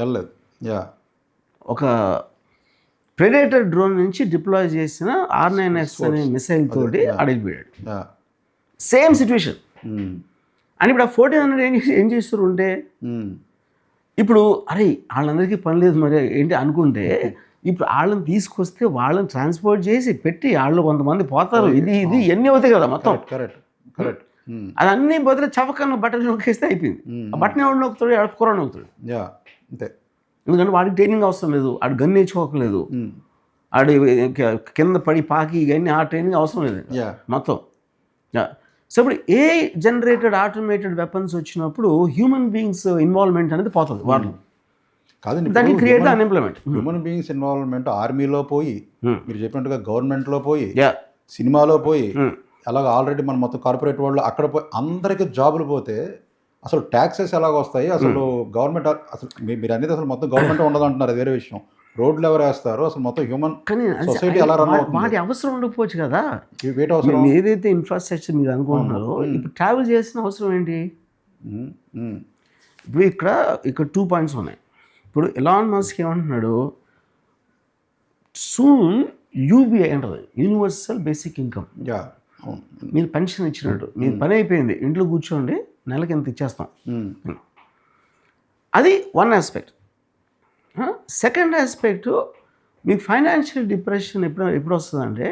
ఒక ప్రెడేటర్ డ్రోన్ నుంచి డిప్లాయ్ చేసిన R9X అనే మిసైల్ తోటి అడిగిపోయాడు. Same situation. అని ఇప్పుడు ఆ 1400 ఏం చేస్తారు ఉంటే ఇప్పుడు అరే వాళ్ళందరికీ పని లేదు మరి ఏంటి అనుకుంటే ఇప్పుడు వాళ్ళని తీసుకొస్తే వాళ్ళని ట్రాన్స్పోర్ట్ చేసి పెట్టి వాళ్ళు కొంతమంది పోతారు, ఇది ఇవన్నీ అవుతాయి కదా మొత్తం. కరెక్ట్. అది అన్నీ బదులు చవకన్న బట్టలు నొక్కేస్తే అయిపోయింది. ఆ బట్టని ఎవడు నొక్కుతాడు, ఆడ కూర నొక్కుతాడు. అంతే. ఎందుకంటే వాడికి ట్రైనింగ్ అవసరం లేదు, ఆడు గన్ నేర్చుకోకలేదు, ఆడు కింద పడి పాకి ఇవన్నీ ఆ ట్రైనింగ్ అవసరం లేదు మొత్తం. సో ఇప్పుడు ఏ జనరేటెడ్ ఆటోమేటెడ్ వెపన్స్ వచ్చినప్పుడు హ్యూమన్ బీయింగ్స్ ఇన్వాల్వ్మెంట్ అనేది పోతుంది వాళ్ళు. కాదండి, దాన్ని create unemployment. Human beings involvement ఆర్మీలో పోయి, మీరు చెప్పినట్టుగా గవర్నమెంట్లో పోయి, సినిమాలో పోయి, అలాగే ఆల్రెడీ మన మొత్తం కార్పొరేట్ వాళ్ళు అక్కడ పోయి అందరికీ జాబులు పోతే అసలు ట్యాక్సెస్ ఎలాగ వస్తాయి? అసలు గవర్నమెంట్ అసలు మీరు అనేది అసలు మొత్తం గవర్నమెంట్ ఉండదు అంటున్నారు, అది వేరే విషయం. రోడ్లు ఎవరు వేస్తారు? అసలు మొత్తం హ్యూమన్ సొసైటీ ఎలా రన్ అవుతుంది? వాటి అవసరం ఉండకపోవచ్చు కదా. వీటి అవసరం ఏదైతే ఇన్ఫ్రాస్ట్రక్చర్ మీరు అనుకుంటున్నారో ఇప్పుడు ట్రావెల్ చేసిన అవసరం ఏంటి? ఇప్పుడు ఇక్కడ 2 పాయింట్స్ ఉన్నాయి. ఇప్పుడు ఎలాన్ మస్క్ ఏమంటున్నాడు, సూన్ యూబీఐ అంటది, యూనివర్సల్ బేసిక్ ఇన్కమ్. మీరు పెన్షన్ ఇచ్చినట్టు మీరు పని అయిపోయింది, ఇంట్లో కూర్చోండి, నెలకి ఎంత ఇచ్చేస్తాం. అది వన్ ఆస్పెక్ట్. సెకండ్ ఆస్పెక్ట్, మీకు ఫైనాన్షియల్ డిప్రెషన్ ఎప్పుడు వస్తుందంటే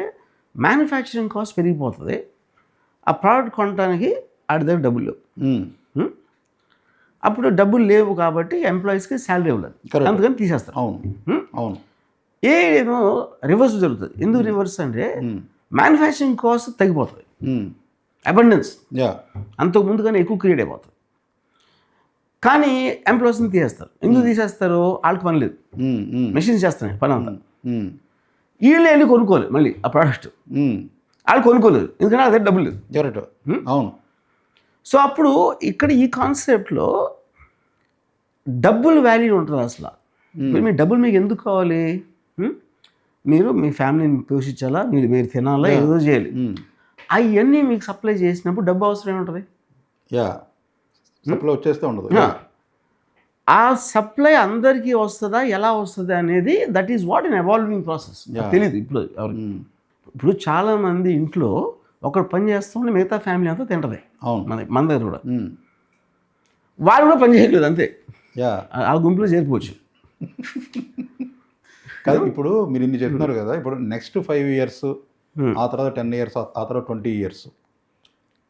మ్యానుఫ్యాక్చరింగ్ కాస్ట్ పెరిగిపోతుంది, ఆ ప్రోడక్ట్ కొనడానికి ఆడి దగ్గర డబ్బులు లేవు. అప్పుడు డబ్బులు లేవు కాబట్టి ఎంప్లాయీస్కి శాలరీ ఇవ్వలేదు, అందుకని తీసేస్తారు. అవును. ఏమో రివర్స్ జరుగుతుంది. ఎందుకు రివర్స్ అంటే మ్యానుఫ్యాక్చరింగ్ కాస్ట్ తగ్గిపోతుంది, అబండెన్స్ అంతకు ముందుగానే ఎక్కువ క్రియేట్ అయిపోతుంది. కానీ ఎంప్లాయీస్ని తీసేస్తారు. ఎందుకు తీసేస్తారు? వాళ్ళకి పని లేదు, మెషిన్స్ చేస్తున్నాయి పని అంతా. వీళ్ళు వెళ్ళి కొనుక్కోలేదు మళ్ళీ ఆ ప్రోడక్ట్, వాళ్ళు కొనుక్కోలేదు ఎందుకంటే అదే డబ్బులు లేదు. అవును. సో అప్పుడు ఇక్కడ ఈ కాన్సెప్ట్లో డబ్బులు వాల్యూ ఉంటుంది అసలు. మీ డబ్బులు మీకు ఎందుకు కావాలి? మీరు మీ ఫ్యామిలీని పోషించాలా, మీరు తినాలా, ఏదో చేయాలి. అవన్నీ మీకు సప్లై చేసినప్పుడు డబ్బు అవసరం ఏముంటుంది? సప్లై వచ్చేస్తే ఉండదు. ఆ సప్లై అందరికీ వస్తుందా, ఎలా వస్తుంది అనేది that is what in evolving process. తెలియదు ఇప్పుడు ఎవరికి. ఇప్పుడు చాలామంది ఇంట్లో ఒకడు పని చేస్తుంటే మిగతా ఫ్యామిలీ అంతా తింటది. మన దగ్గర కూడా వాళ్ళు కూడా పని చేయట్లేదు, అంతే. ఆ గుంపులో చేరిపోవచ్చు. కానీ ఇప్పుడు మీరు ఇన్ని చెప్తున్నారు కదా, ఇప్పుడు నెక్స్ట్ 5 years, ఆ తర్వాత 10 years, ఆ తర్వాత 20 years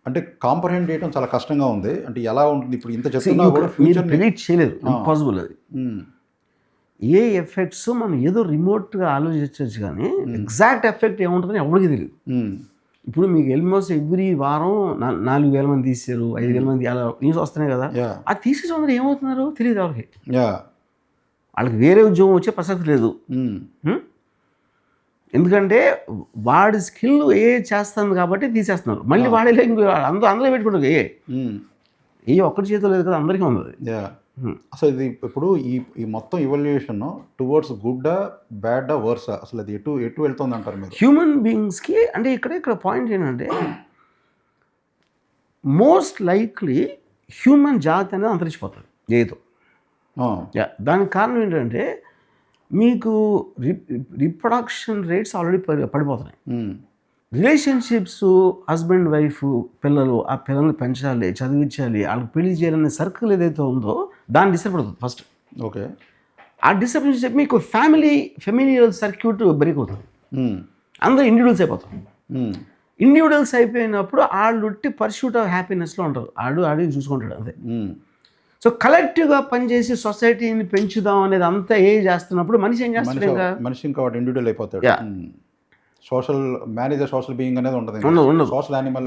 అంటే కాంప్రహెండ్ చేయడం చాలా కష్టంగా ఉంది. అంటే ఎలా ఉంటుంది ఇప్పుడు ఇంత చెప్తున్నా కూడా ఫ్యూచర్ ప్రిడిక్ట్ చేయలేదు, ఇంపాసిబుల్ అది. ఏ ఎఫెక్ట్స్ మనం ఏదో రిమోట్గా ఆలోచించవచ్చు కానీ ఎగ్జాక్ట్ ఎఫెక్ట్ ఏముంటుందని ఎవరికి తెలియదు. ఇప్పుడు మీకు ఆల్మోస్ట్ ఎవ్రీ వారం 4,000 మంది తీసారు, 5,000 మంది అలా న్యూస్ వస్తున్నాయి కదా. అది తీసేసి అందరూ ఏమవుతున్నారు తెలియదు ఎవరికి. వాళ్ళకి వేరే ఉద్యోగం వచ్చే ప్రసక్తి లేదు. ఎందుకంటే వాడి స్కిల్ చేస్తుంది కాబట్టి తీసేస్తున్నారు. మళ్ళీ వాడే అందులో పెట్టుకుంటారు. ఏ ఒక్కటి చేతిలో లేదు కదా, అందరికీ ఉంది. అసలు ఇది ఇప్పుడు ఈ మొత్తం evolution towards good bad worse, అసలు అది ఎటు వెళ్తుంది అంటారు మీరు? హ్యూమన్ బీయింగ్స్కి అంటే ఇక్కడ పాయింట్ ఏంటంటే మోస్ట్ లైక్లీ హ్యూమన్ జాతి అనేది అంతరించిపోతుంది ఏదో. దానికి కారణం ఏంటంటే మీకు రీప్రొడక్షన్ రేట్స్ ఆల్రెడీ పడిపోతున్నాయి. రిలేషన్షిప్స్, హస్బెండ్ వైఫ్, పిల్లలు, ఆ పిల్లల్ని పెంచాలి, చదివించాలి, వాళ్ళకి పెళ్లి చేయాలనే సర్కిల్ ఏదైతే ఉందో దాన్ని డిస్టర్బ్ అవుతుంది ఫస్ట్. ఓకే. ఆ డిస్టర్బెన్స్ చెప్పి మీకు ఫెమిలియల్ సర్క్యూట్ బ్రేక్ అవుతుంది. అందరూ ఇండివిజువల్స్ అయిపోతారు. ఇండివిజువల్స్ అయిపోయినప్పుడు వాళ్ళు పర్స్యూట్ ఆఫ్ హ్యాపీనెస్లో ఉంటారు. ఆడి చూసుకుంటాడు అంతే. సో కలెక్టివ్గా పనిచేసి సొసైటీని పెంచుదాం అనేది అంతా చేస్తున్నప్పుడు మనిషి ఏం చేస్తాడు? మనిషి ఇంకా వాడు ఇండివిజువల్ అయిపోతాడు. సోషల్ మేనేజర్, సోషల్ బీయింగ్ అనేది ఉండదు. సోషల్ యానిమల్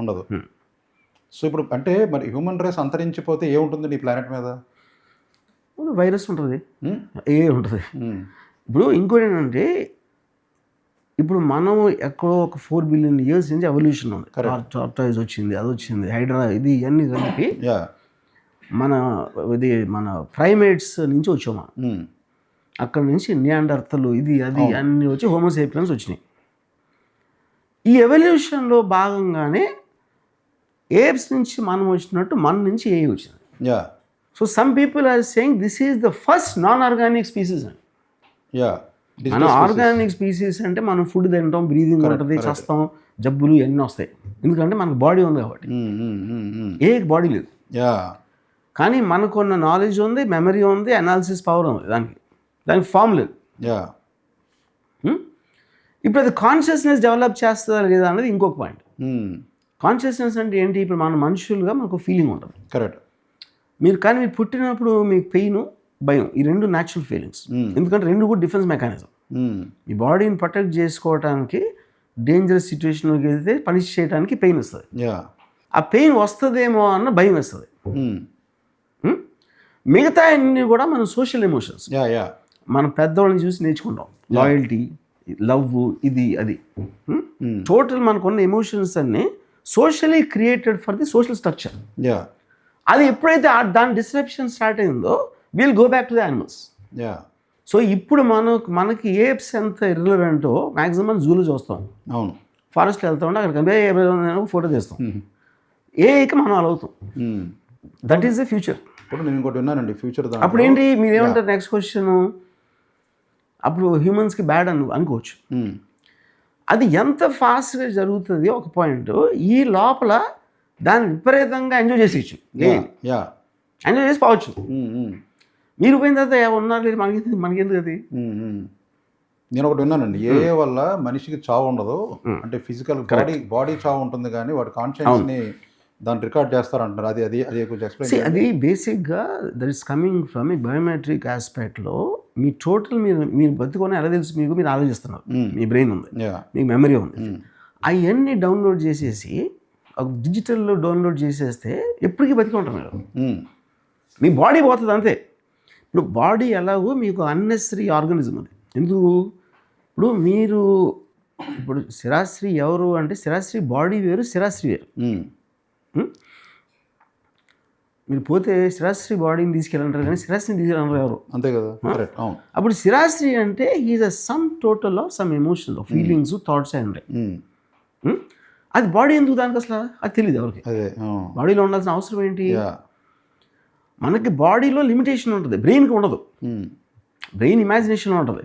ఉండదు. సో ఇప్పుడు అంటే మరి హ్యూమన్ రేస్ అంతరించిపోతే ఏముంటుంది ఈ ప్లానెట్ మీద? వైరస్ ఉంటుంది, ఏ ఉంటుంది. ఇప్పుడు ఇంకోటి ఏంటంటే ఇప్పుడు మనం ఎక్కడో ఒక 4 బిలియన్ ఇయర్స్ నుంచి ఎవల్యూషన్ ఉంది. టార్టాయిజ్ వచ్చింది, అది వచ్చింది, హైడ్రా, ఇది ఇవన్నీ కలిపి మన ప్రైమేట్స్ నుంచి వచ్చాం మనం. అక్కడ నుంచి నియాండర్తలు ఇది అది అన్నీ వచ్చి హోమోసేపియన్స్ వచ్చినాయి. ఈ ఎవల్యూషన్లో భాగంగానే ఏప్స్ నుంచి మనం వచ్చినట్టు మన నుంచి ఏ వచ్చింది. So some people are saying this is the first non organic species అని. మనం ఆర్గానిక్ స్పీసీస్ అంటే మనం ఫుడ్ తింటాం, బ్రీదింగ్ ఉంటుంది, చేస్తాం, జబ్బులు ఇవన్నీ వస్తాయి. ఎందుకంటే మనకు బాడీ ఉంది కాబట్టి. ఏ బాడీ లేదు, కానీ మనకున్న నాలెడ్జ్ ఉంది, మెమరీ ఉంది, అనాలిసిస్ పవర్ ఉంది, దానికి ఫామ్ లేదు. ఇప్పుడు అది కాన్షియస్నెస్ డెవలప్ చేస్తుందా లేదా అనేది ఇంకొక పాయింట్. కాన్షియస్నెస్ అంటే ఏంటి? ఇప్పుడు మన మనుషులుగా మనకు ఫీలింగ్ ఉంటుంది. కరెక్ట్. మీరు పుట్టినప్పుడు మీకు పెయిన్, భయం, ఈ రెండు న్యాచురల్ ఫీలింగ్స్. ఎందుకంటే రెండు కూడా డిఫెన్స్ మెకానిజం. మీ బాడీని ప్రొటెక్ట్ చేసుకోవడానికి డేంజరస్ సిచ్యువేషన్లోకి వెళ్తే పనిష్ చేయడానికి పెయిన్ వస్తుంది. ఆ పెయిన్ వస్తుందేమో అన్న భయం వేస్తుంది. మిగతా అన్నీ కూడా మన సోషల్ ఎమోషన్స్. మన పెద్దవాళ్ళని చూసి నేర్చుకుంటాం. లాయల్టీ, లవ్, ఇది అది. టోటల్ మనకున్న ఎమోషన్స్ అన్నీ socially created for the social structure. అది ఎప్పుడైతే దాని డిస్రప్షన్ స్టార్ట్ అయిందో will go back to the animals. So ఇప్పుడు మనకి ఏప్స్ ఎంత ఇర్రెలవెంటో మ్యాక్సిమం జూలో చూస్తాం. అవును. ఫారెస్ట్లో వెళ్తా ఉంటే అక్కడ ఫోటో తీస్తాం. ఏకి మనం అలా అవుతాం. That is the future. ఇప్పుడు నేను ఇంకోటి విన్నానండి, ఫ్యూచర్. అప్పుడు ఏంటి మీరు ఏమంటారు? నెక్స్ట్ క్వశ్చన్, అప్పుడు హ్యూమన్స్కి బ్యాడ్ అనుకోవచ్చు. అది ఎంత ఫాస్ట్గా జరుగుతుంది ఒక పాయింట్. ఈ లోపల దాన్ని విపరీతంగా ఎంజాయ్ చేసేయచ్చు, ఎంజాయ్ చేసి పోవచ్చు. మీరు పోయిన తర్వాత ఉన్నారు లేదు, మనకెందుకు అది. నేను ఒకటి విన్నానండి, ఏ వల్ల మనిషికి చావు ఉండదు అంటే ఫిజికల్ బాడీ చావు ఉంటుంది, కానీ వాడు కాన్షియస్ని దాన్ని రికార్డ్ చేస్తారంటారు. అది కొంచెం ఎక్స్ప్లెయిన్. అది బేసిక్గా దట్ ఈస్ కమింగ్ ఫ్రమ్ ఈ బయోమెట్రిక్ ఆస్పెక్ట్లో. మీ టోటల్ మీరు బతుకొని ఎలా తెలుసు మీకు, మీరు ఆలోచిస్తున్నారు, మీ బ్రెయిన్ ఉంది, మీకు మెమరీ ఉంది. అవన్నీ డౌన్లోడ్ చేసేసి ఒక డిజిటల్లో డౌన్లోడ్ చేసేస్తే ఎప్పటికీ బతికి ఉంటారు మీరు. మీ బాడీ పోతుంది అంతే. ఇప్పుడు బాడీ ఎలాగో మీకు అన్నెసరీ ఆర్గానిజం అది. ఎందుకు? ఇప్పుడు స్థిరాస్త్రి ఎవరు అంటే, స్థిరాస్త్రి బాడీ వేరు, స్థిరాస్త్రి వేరు. మీరు పోతే స్థిరాస్త్రి బాడీని తీసుకెళ్ళంటారు, కానీ స్థిరాస్త్రిని తీసుకెళ్ళంటారు ఎవరు? అంతే కదా. అప్పుడు స్థిరాస్త్రి అంటే he is a sum total of some emotions, feelings, thoughts and అది బాడీ ఎందుకు దానికి అసలు అది తెలియదు ఎవరికి. బాడీలో ఉండాల్సిన అవసరం ఏంటి? మనకి బాడీలో లిమిటేషన్ ఉంటుంది, బ్రెయిన్కి ఉండదు. బ్రెయిన్ ఇమాజినేషన్ ఉంటుంది.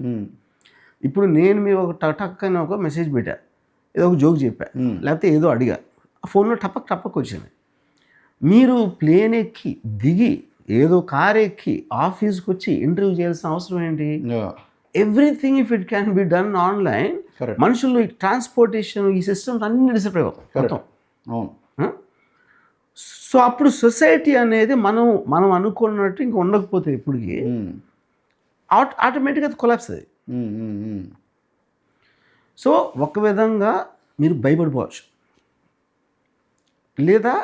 ఇప్పుడు నేను మీరు ఒక టక్ అని ఒక మెసేజ్ పెట్టా, ఏదో ఒక జోక్ చెప్పా, లేకపోతే ఏదో అడిగా, ఆ ఫోన్లో టపక్ వచ్చింది. మీరు ప్లేన్ ఎక్కి దిగి ఏదో కార్ ఎక్కి ఆఫీస్కి వచ్చి ఇంటర్వ్యూ చేయాల్సిన అవసరం ఏంటి? Everything if it can be done online. మనుషులు ట్రాన్స్పోర్టేషన్, ఈ సిస్టమ్స్ అన్ని డిసిప్లై అవుతాం. సో అప్పుడు సొసైటీ అనేది మనం అనుకున్నట్టు ఇంకా ఉండకపోతే ఇప్పటికి ఆటోమేటిక్గా అది కొలాప్స్ అది. సో ఒక విధంగా మీరు భయపడిపోవచ్చు, లేదా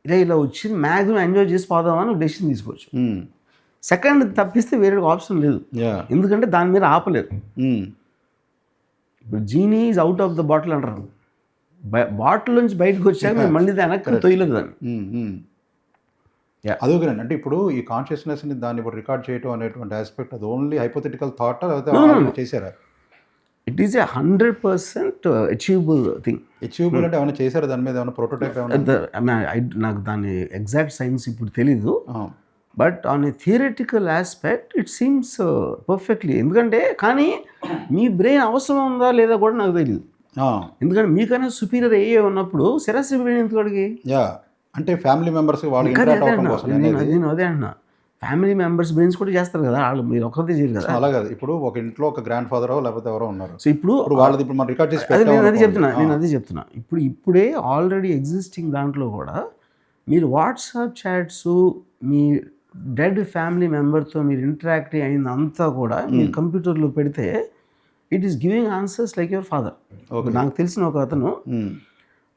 ఇలా వచ్చి మ్యాక్సిమం ఎంజాయ్ చేసి పోదామని ఒక డెసిషన్ తీసుకోవచ్చు. సెకండ్ తప్పిస్తే వేరే ఆప్షన్ లేదు, ఎందుకంటే దాని మీద ఆపలేరు. ఇప్పుడు genie is out of the bottle అంటారు. బాటిల్ నుంచి బయటకు వచ్చాక మీరు మళ్ళీ దానికి తొయ్యలేదు దాన్ని. అదొకనండి. అంటే ఇప్పుడు ఈ కాన్షియస్నెస్ని దాన్ని ఇప్పుడు రికార్డ్ చేయడం అనేటువంటి ఆస్పెక్ట్, అది ఓన్లీ హైపోథెటికల్ థాట్ లేకపోతే చేశారా? It is 100% achievable thing. Achievable అంటే ఏమైనా చేశారా దాని మీద? ఏమైనా ప్రోటోటైప్? నాకు దాని ఎగ్జాక్ట్ సైన్స్ ఇప్పుడు తెలీదు, but on a theoretical aspect it seems perfectly. ఎందుకంటే కానీ మీ బ్రెయిన్ అవసరం ఉందా లేదా కూడా నాకు తెలియదు. ఎందుకంటే మీకైనా సుపీరియర్ అయ్యే ఉన్నప్పుడు స్థిరాస్త్రి బ్రెయిన్ ఎందుకు అడిగి? అంటే ఫ్యామిలీ మెంబర్స్ నేను అదే అంటున్నా, ఫ్యామిలీ మెంబర్స్ బ్రెయిన్స్ కూడా చేస్తారు కదా, వాళ్ళు మీరు ఒకరిదే చేయరు కదా. అలాగే ఇప్పుడు ఒక ఇంట్లో ఒక గ్రాండ్ ఫాదర్ లేకపోతే ఎవరో ఉన్నారు. సో ఇప్పుడు వాళ్ళది ఇప్పుడు మనం రికార్డ్ చేసి నేను అదే చెప్తున్నా. ఇప్పుడే ఆల్రెడీ ఎగ్జిస్టింగ్ దాంట్లో కూడా మీరు వాట్సాప్ చాట్స్, మీ డెడ్ ఫ్యామిలీ మెంబర్తో మీరు ఇంటరాక్ట్ అయిందంతా కూడా మీరు కంప్యూటర్లో పెడితే it is giving answers like your father. నాకు తెలిసిన ఒక అతను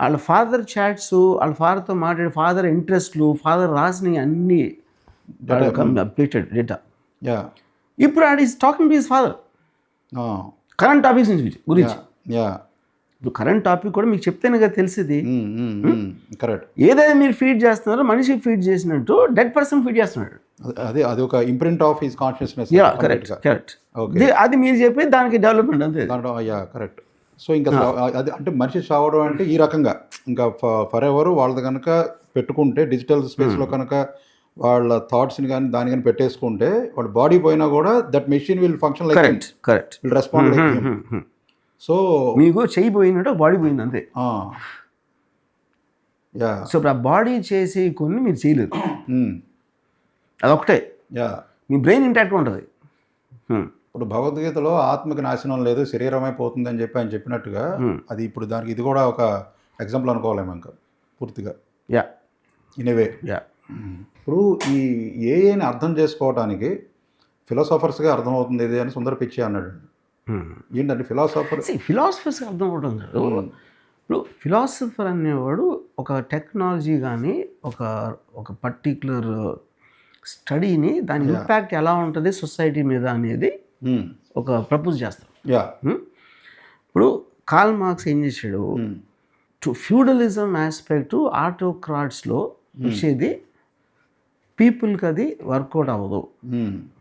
వాళ్ళ ఫాదర్ చాట్స్, వాళ్ళ ఫాదర్తో మాట్లాడే ఫాదర్ ఇంట్రెస్ట్లు, ఫాదర్ రాసినవి అన్నీ అప్డేటెడ్ డేటా. యా ఇప్పుడు ఆడ is talking to his father current topics గురించి. యా ఇప్పుడు కరెంట్ టాపిక్ కూడా మీకు చెప్తేనే కదా తెలిసింది. కరెక్ట్. ఏదైతే మీరు ఫీడ్ చేస్తున్నారో మనిషికి ఫీడ్ చేసినట్టు డెడ్ పర్సన్ ఫీడ్ చేస్తున్నాడు. అది ఒక imprint of his consciousness. Correct. అది మీరు చెప్పి దానికి డెవలప్మెంట్ అంతే. Yeah correct. సో ఇంకా అది అంటే మనిషి చావడం అంటే ఈ రకంగా ఇంకా ఫర్ ఎవర్ వాళ్ళది కనుక పెట్టుకుంటే డిజిటల్ స్పేస్లో కనుక వాళ్ళ థాట్స్ని కానీ దాని కానీ పెట్టేసుకుంటే వాళ్ళ బాడీ పోయినా కూడా that machine will function like correct will respond like. So మీకు చెయ్యి పోయినట్టు బాడీ పోయింది అంతే. యా సో ఇప్పుడు ఆ బాడీ చేసి కొన్ని మీరు చేయలేరు. అదొకటే. యా మీ బ్రెయిన్ ఇంటాక్ట్ ఉంటుంది. ఇప్పుడు భగవద్గీతలో ఆత్మకి నాశనం లేదు, శరీరమే పోతుంది అని చెప్పి ఆయన చెప్పినట్టుగా అది ఇప్పుడు దానికి ఇది కూడా ఒక ఎగ్జాంపుల్ అనుకోవాలేమో ఇంకా పూర్తిగా. Yeah in a way. Yeah ఇప్పుడు ఈ ఏఐని అర్థం చేసుకోవడానికి ఫిలాసఫర్స్గా అర్థమవుతుంది ఇది అని సుందర్ పిచ్చే అన్నాడు. ఏంటంటే ఫిలాసఫర్స్కి అర్థం అవడం కాదు. ఇప్పుడు ఫిలాసఫర్ అనేవాడు ఒక టెక్నాలజీ కానీ ఒక పర్టిక్యులర్ స్టడీని దాని ఇంపాక్ట్ ఎలా ఉంటుంది సొసైటీ మీద అనేది ఒక ప్రపోజ్ చేస్తాడు. ఇప్పుడు కార్ల్ మార్క్స్ ఏం చేశాడు, ఫ్యూడలిజం ఆస్పెక్ట్ ఆటోక్రాట్స్లో వచ్చేది పీపుల్కి అది వర్కౌట్ అవ్వదు,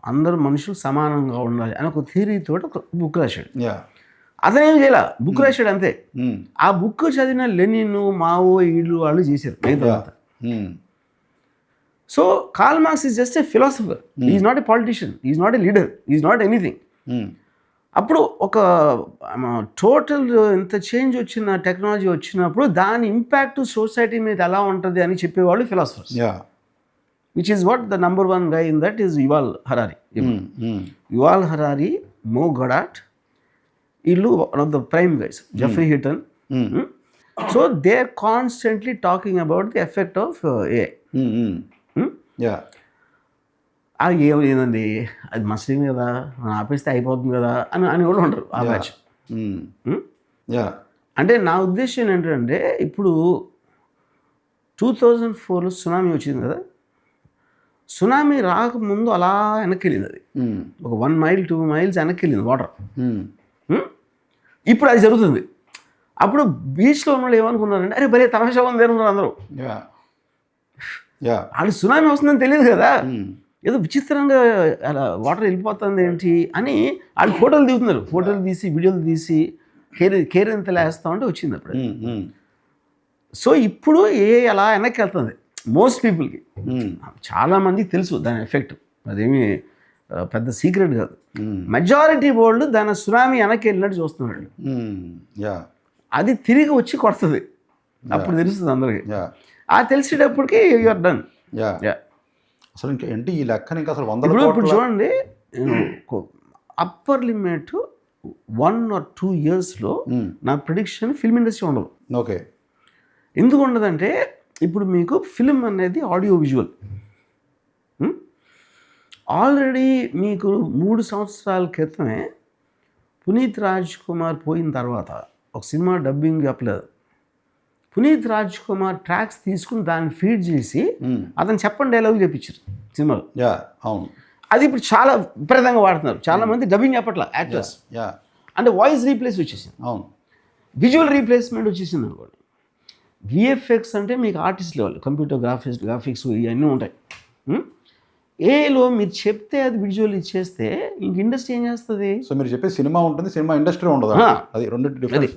అందరూ మనుషులు సమానంగా ఉండాలి అని ఒక థియరీతో ఒక బుక్ రాశాడు. అతనేం చేయాల బుక్ రాశాడు అంతే. ఆ బుక్ చదివిన లెనిన్, మావో, ఈళ్ళు వాళ్ళు చేశారు తర్వాత. So Karl Marx is just a philosopher, is not a politician, is not a leader, is not anything. అప్పుడు ఒక టోటల్ ఎంత చేంజ్ వచ్చిన టెక్నాలజీ వచ్చినప్పుడు దాని ఇంపాక్ట్ సొసైటీ మీద ఎలా ఉంటుంది అని చెప్పేవాళ్ళు philosophers. Which is what the number one guy in that is Yuval Harari. Yuval Harari, Mo Gawdat, వీళ్ళు one of the prime guys, Geoffrey Hinton. So they are constantly talking about the effect of A. ఏమైందండి అది మస్లింగ్ కదా, మనం ఆపేస్తే అయిపోతుంది కదా అని కూడా ఉంటారు ఆ బ్యాచ్. అంటే నా ఉద్దేశం ఏంటంటే ఇప్పుడు 2004లో సునామీ వచ్చింది కదా, సునామీ రాకముందు అలా వెనక్కి వెళ్ళింది. అది ఒక 1 మైల్ 2 మైల్స్ వెనక్కి వెళ్ళింది వాటర్. ఇప్పుడు అది జరుగుతుంది. అప్పుడు బీచ్లో ఉన్న వాళ్ళు ఏమనుకున్నారంటే అరే భలే తమాషా ఉంది అనుకున్నారు అందరూ. వాళ్ళు సునామీ వస్తుందని తెలియదు కదా, ఏదో విచిత్రంగా అలా వాటర్ వెళ్ళిపోతుంది ఏంటి అని వాళ్ళు ఫోటోలు దిగుతున్నారు. ఫోటోలు తీసి వీడియోలు తీసి కేరింతలు వేస్తామంటే వచ్చింది అప్పుడు. సో ఇప్పుడు అలా వెనక్కి వెళ్తుంది మోస్ట్ పీపుల్కి. చాలామందికి తెలుసు దాని ఎఫెక్ట్, అదేమి పెద్ద సీక్రెట్ కాదు. మెజారిటీ వాళ్ళు దాని సునామీ వెనక్కి వెళ్ళినట్టు చూస్తున్నాడు. అది తిరిగి వచ్చి కొడుతుంది, అప్పుడు తెలుస్తుంది అందరికీ. అది తెలిసేటప్పటికి యూఆర్ డన్. అసలు ఇంకా ఏంటి ఈ లెక్కన ఇంకా అసలు 100 ఇప్పుడు చూడండి, అప్పర్ లిమిట్ 1 or 2 yearsలో నా ప్రిడిక్షన్ ఫిల్మ్ ఇండస్ట్రీ ఉండదు. ఓకే. ఎందుకు ఉండదంటే ఇప్పుడు మీకు ఫిల్మ్ అనేది ఆడియో విజువల్. ఆల్రెడీ మీకు 3 సంవత్సరాల క్రితమే పునీత్ రాజ్ కుమార్ పోయిన తర్వాత ఒక సినిమా డబ్బింగ్ చెప్పలేదు, పునీత్ రాజ్ కుమార్ ట్రాక్స్ తీసుకుని దాన్ని ఫీడ్ చేసి అతను చెప్పని డైలాగ్ చెప్పించారు సినిమాలో. అవును. అది ఇప్పుడు చాలా విపరీతంగా వాడుతున్నారు. చాలామంది డబ్బింగ్ చెప్పట్లా యాక్టర్స్. అంటే వాయిస్ రీప్లేస్ వచ్చేసింది. అవును. విజువల్ రీప్లేస్మెంట్ వచ్చేసింది అనుకోండి. విఎఫ్ఎక్స్ అంటే మీకు ఆర్టిస్ట్ లెవెల్, కంప్యూటర్ గ్రాఫిక్స్ ఇవన్నీ ఉంటాయి. ఏలో మీరు చెప్తే అది విజువల్ ఇచ్చేస్తే ఇంక ఇండస్ట్రీ ఏం చేస్తుంది? సో మీరు చెప్పే సినిమా ఉంటుంది, సినిమా ఇండస్ట్రీ ఉండదు. అది రెండు డిఫరెంట్.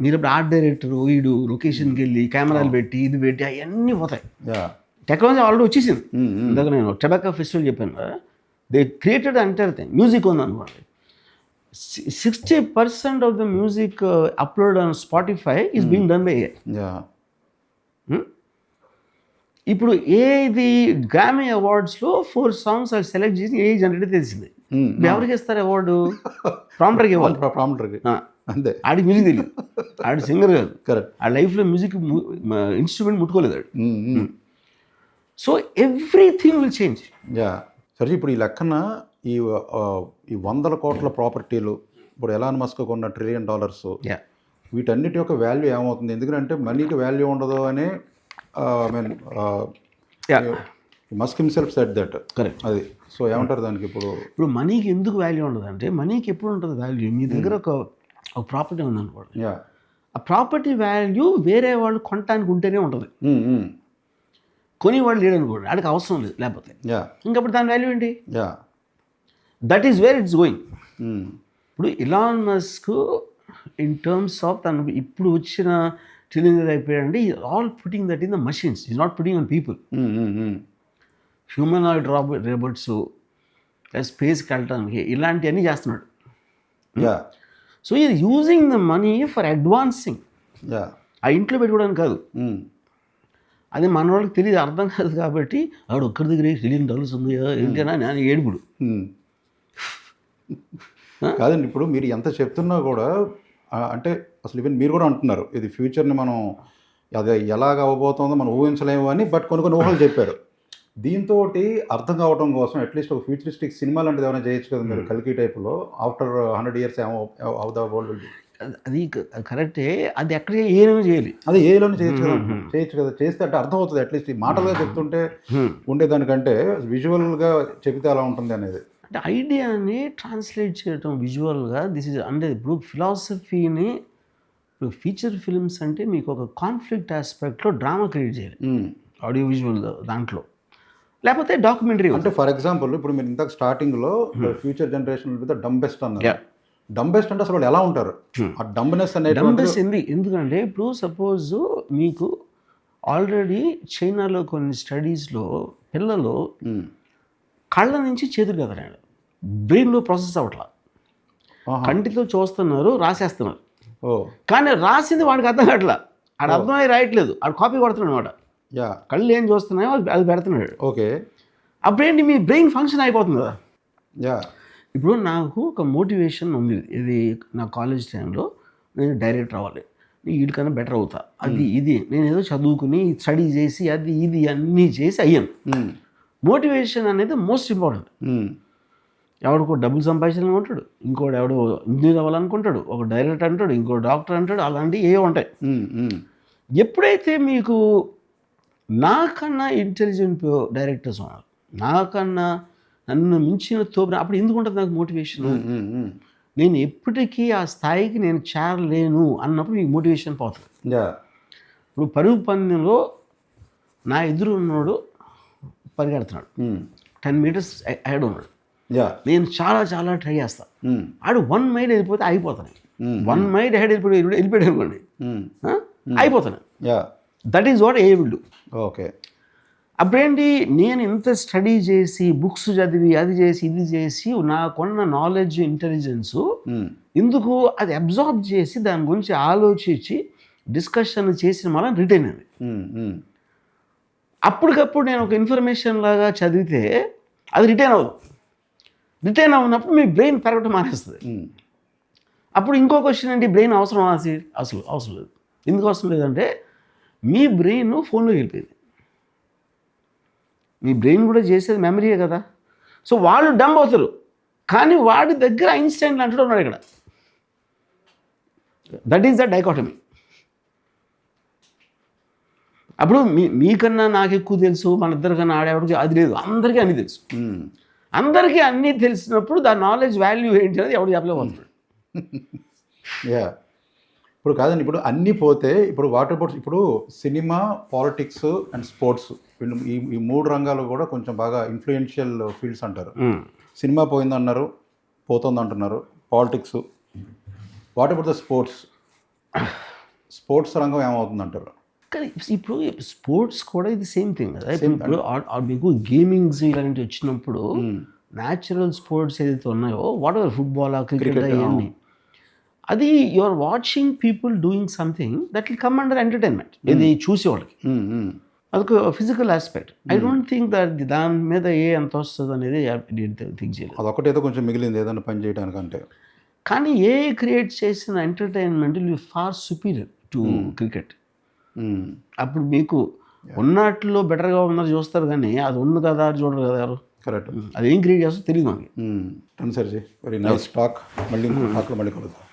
మీరు ఇప్పుడు ఆర్ట్ డైరెక్టర్ వీడు లొకేషన్కి వెళ్ళి కెమెరాలు పెట్టి ఇది పెట్టి అవన్నీ పోతాయి. టెక్నాలజీ ఆల్రెడీ వచ్చేసింది. ఇందాక నేను టెబాకా ఫెస్టివల్ చెప్పాను కదా, they created entire thing. Music ఉంది అనుకోండి, 60% of the music upload on Spotify is being done by A. ఇప్పుడు ఇది గ్రామీ అవార్డ్స్లో 4 songs అది సెలెక్ట్ చేసి ఏ జనరేట్ తెలిసింది. ఎవరికి ఇస్తారు అవార్డు? ప్రాంప్టర్కి ఇవ్వాలి. ప్రాంప్టర్కి అంతే. ఆడికి మ్యూజిక్ తెలియదు, ఆడి సింగర్ కాదు. కరెక్ట్. ఆ లైఫ్లో మ్యూజిక్ ఇన్స్ట్రుమెంట్ ముట్టుకోలేదు ఆడు. So everything will change. సరే, ఇప్పుడు ఈ లెక్కన ఈ 100 కోట్ల ప్రాపర్టీలు, ఇప్పుడు ఎలాన్ మస్క్ కొన్న $1 trillion, వీటన్నిటి యొక్క వాల్యూ ఏమవుతుంది? ఎందుకంటే మనీకి వాల్యూ ఉండదు అని I mean Musk himself said that. Correct. అది సో ఏమంటారు దానికి ఇప్పుడు? ఇప్పుడు మనీకి ఎందుకు వాల్యూ ఉండదు అంటే, మనీకి ఎప్పుడు ఉంటుంది వాల్యూ? మీ దగ్గర ఒక ప్రాపర్టీ ఉందనుకోండి, యా ఆ ప్రాపర్టీ వాల్యూ వేరే వాళ్ళు కొనటానికి ఉంటేనే ఉంటుంది. కొని వాళ్ళు లేడనుకోండి, వాడికి అవసరం లేదు లేకపోతే, యా ఇంకప్పుడు దాని వాల్యూ ఏంటి? Yeah that is where it's going. ఇప్పుడు Elon Musk in terms of తను ఇప్పుడు వచ్చిన ట్రిలియనర్ అయిపోయాడంటే, all putting that in the machines, is not putting on people. Humanoid robots స్పేస్కి వెళ్ళటానికి ఇలాంటివన్నీ చేస్తున్నాడు. Yeah so is using the money for advancing. Yeah ఆ ఇంట్లో పెట్టుకోవడానికి కాదు. అది మన వాళ్ళకి తెలియదు, అర్థం కాదు. కాబట్టి ఆవిడ ఒక్కడి దగ్గర $1 ట్రిలియన్ ఉంది ఏంటన్నా నేను ఏడుపుడు. కాదండి, ఇప్పుడు మీరు ఎంత చెప్తున్నా కూడా అంటే అసలు ఈవెన్ మీరు కూడా అంటున్నారు ఇది ఫ్యూచర్ని మనం అది ఎలాగ అవ్వబోతుందో మనం ఊహించలేము అని, బట్ కొన్ని ఊహలు చెప్పారు. దీంతో అర్థం కావడం కోసం అట్లీస్ట్ ఒక ఫ్యూచరిస్టిక్ సినిమా లాంటిది ఏమైనా చేయొచ్చు కదా మీరు, కల్కి టైప్లో. After 100 years how the world will be. అది కరెక్టే. అది ఎక్కడ ఏమేమి చేయాలి, అదే ఏలోనే చేయొచ్చు కదా. చేస్తే అంటే అర్థం అవుతుంది. అట్లీస్ట్ ఈ మాటలుగా చెప్తుంటే ఉండేదానికంటే విజువల్గా చెబితే అలా ఉంటుంది అనేది. అంటే ఐడియాని ట్రాన్స్లేట్ చేయడం విజువల్గా, దిస్ ఇస్ అంటే ఇప్పుడు ఫిలాసఫీని, ఇప్పుడు ఫీచర్ ఫిల్మ్స్ అంటే మీకు ఒక కాన్ఫ్లిక్ట్ ఆస్పెక్ట్లో డ్రామా క్రియేట్ చేయాలి ఆడియో విజువల్ దాంట్లో, లేకపోతే డాక్యుమెంటరీ. అంటే ఫర్ ఎగ్జాంపుల్ ఇప్పుడు మీరు ఇంతకు స్టార్టింగ్లో ఫ్యూచర్ జనరేషన్ విత్ డంబెస్ట్ అన్నారు. డంబెస్ట్ అంటే అసలు వాళ్ళు ఎలా ఉంటారు? ఆ డంబ్నెస్ అనేది ఎందుకంటే ఇప్పుడు సపోజ్ మీకు ఆల్రెడీ చైనాలో కొన్ని స్టడీస్లో పిల్లలు కళ్ళ నుంచి చేతులు కదరాడు, బ్రెయిన్లో ప్రాసెస్ అవ్వట్లా, కంటితో చూస్తున్నారు, రాసేస్తున్నారు. కానీ రాసింది వాడికి అర్థం కావట్లా, ఆడు అర్థమై రాయట్లేదు, ఆడు కాపీ కొడుతున్నాడు అనమాట. కళ్ళు ఏం చూస్తున్నాయో అది పెడుతున్నాడు. ఓకే, అప్పుడేంటి మీ బ్రెయిన్ ఫంక్షన్ అయిపోతుంది కదా. ఇప్పుడు నాకు ఒక మోటివేషన్ ఉంది, ఇది నా కాలేజ్ టైంలో నేను డైరెక్టర్ అవ్వాలి, వీడికన్నా బెటర్ అవుతా, అది ఇది నేను ఏదో చదువుకుని స్టడీ చేసి అది ఇది అన్నీ చేసి అయ్యాను. మోటివేషన్ అనేది మోస్ట్ ఇంపార్టెంట్. ఎవడికో డబ్బులు సంపాదించాలనుకుంటాడు, ఇంకోటి ఎవడో ఇంజనీర్ అవ్వాలనుకుంటాడు, ఒక డైరెక్టర్ అంటాడు, ఇంకో డాక్టర్ అంటాడు, అలాంటివి ఏవో ఉంటాయి. ఎప్పుడైతే మీకు నాకన్నా ఇంటెలిజెంట్ డైరెక్టర్స్ ఉన్నారు, నాకన్నా నన్ను మించిన తోపు, అప్పుడు ఎందుకు ఉంటుంది నాకు మోటివేషన్? నేను ఎప్పటికీ ఆ స్థాయికి నేను చేరలేను అన్నప్పుడు మీకు మోటివేషన్ పోతుంది. ఇప్పుడు పరుగు పందెంలో నా ఎదురు ఉన్నోడు పరిగెడుతున్నాడు, 10 meters అహెడ్ ఉన్నాడు, నేను చాలా చాలా ట్రై చేస్తాను, ఆడు 1 mile వెళ్ళిపోతే అయిపోతాను, 1 mile అహెడ్ వెళ్ళిపోయాడు అనుకోండి, అయిపోతాను. That is what A will do. Okay, అప్పుడేంటి, నేను ఇంత స్టడీ చేసి బుక్స్ చదివి అది చేసి ఇది చేసి నాకున్న నాలెడ్జ్ ఇంటెలిజెన్సు ఎందుకు అది అబ్జార్బ్ చేసి దాని గురించి ఆలోచించి డిస్కషన్ చేసిన వల్ల రిటైన్ అయింది. అప్పటికప్పుడు నేను ఒక ఇన్ఫర్మేషన్ లాగా చదివితే అది రిటైన్ అవ్వదు. రిటైన్ అవునప్పుడు మీ బ్రెయిన్ పెరగటం మానేస్తుంది. అప్పుడు ఇంకో క్వశ్చన్ ఏంటి, బ్రెయిన్ అవసరం అసలు అవసరం లేదు. ఎందుకు అవసరం లేదంటే మీ బ్రెయిన్ ఫోన్లోకి వెళ్ళిపోయింది. మీ బ్రెయిన్ కూడా చేసేది మెమరీయే కదా. సో వాళ్ళు డంబ్ అవుతారు, కానీ వాడి దగ్గర ఐన్స్టైన్ అంటూ ఉన్నాడు ఇక్కడ. That is the dichotomy. అప్పుడు మీకన్నా నాకు ఎక్కువ తెలుసు, మన ఇద్దరికన్నా ఆడేవాడికి అది లేదు, అందరికీ అన్నీ తెలుసు. అందరికీ అన్నీ తెలిసినప్పుడు దాని నాలెడ్జ్ వాల్యూ ఏంటి అనేది ఎవడు చెప్పలేకపోతున్నాడు. ఇప్పుడు కాదండి, ఇప్పుడు అన్నీ పోతే ఇప్పుడు వాటర్ బోట్స్, ఇప్పుడు సినిమా, పాలిటిక్స్ అండ్ స్పోర్ట్స్, వీళ్ళు ఈ 3 రంగాలు కూడా కొంచెం బాగా ఇన్ఫ్లుయెన్షియల్ ఫీల్డ్స్ అంటారు. సినిమా పోయిందన్నారు, పోతుంది అంటున్నారు, politics. What about the sports రంగం ఏమవుతుంది అంటారు? కానీ ఇప్పుడు స్పోర్ట్స్ కూడా ఇది సేమ్ థింగ్ కదా. ఇప్పుడు మీకు గేమింగ్స్ ఇలాంటివి వచ్చినప్పుడు న్యాచురల్ స్పోర్ట్స్ ఏదైతే ఉన్నాయో, వాట్ ఎవర్ ఫుట్బాల్, క్రికెట్, అవన్నీ, అది you are watching people doing something that will come under entertainment. ఇది చూసేవాళ్ళకి అదొక physical aspect. I don't think that దాని మీద ఎంత వస్తుంది అనేది థింక్ చేయలేదు. అదొకటేదో కొంచెం మిగిలింది ఏదైనా పని చేయడానికంటే. కానీ క్రియేట్ చేసిన entertainment will be far superior to cricket. అప్పుడు మీకు ఉన్నట్లో బెటర్గా ఉన్నది చూస్తారు, కానీ అది ఉంది కదా చూడరు కదా ఎవరు. కరెక్ట్. అది ఏం క్రియేట్ చేస్తారో తెలియదు మనకి. సరే, వెరీ నైస్ టాక్. మళ్ళీ కలుద్దాం.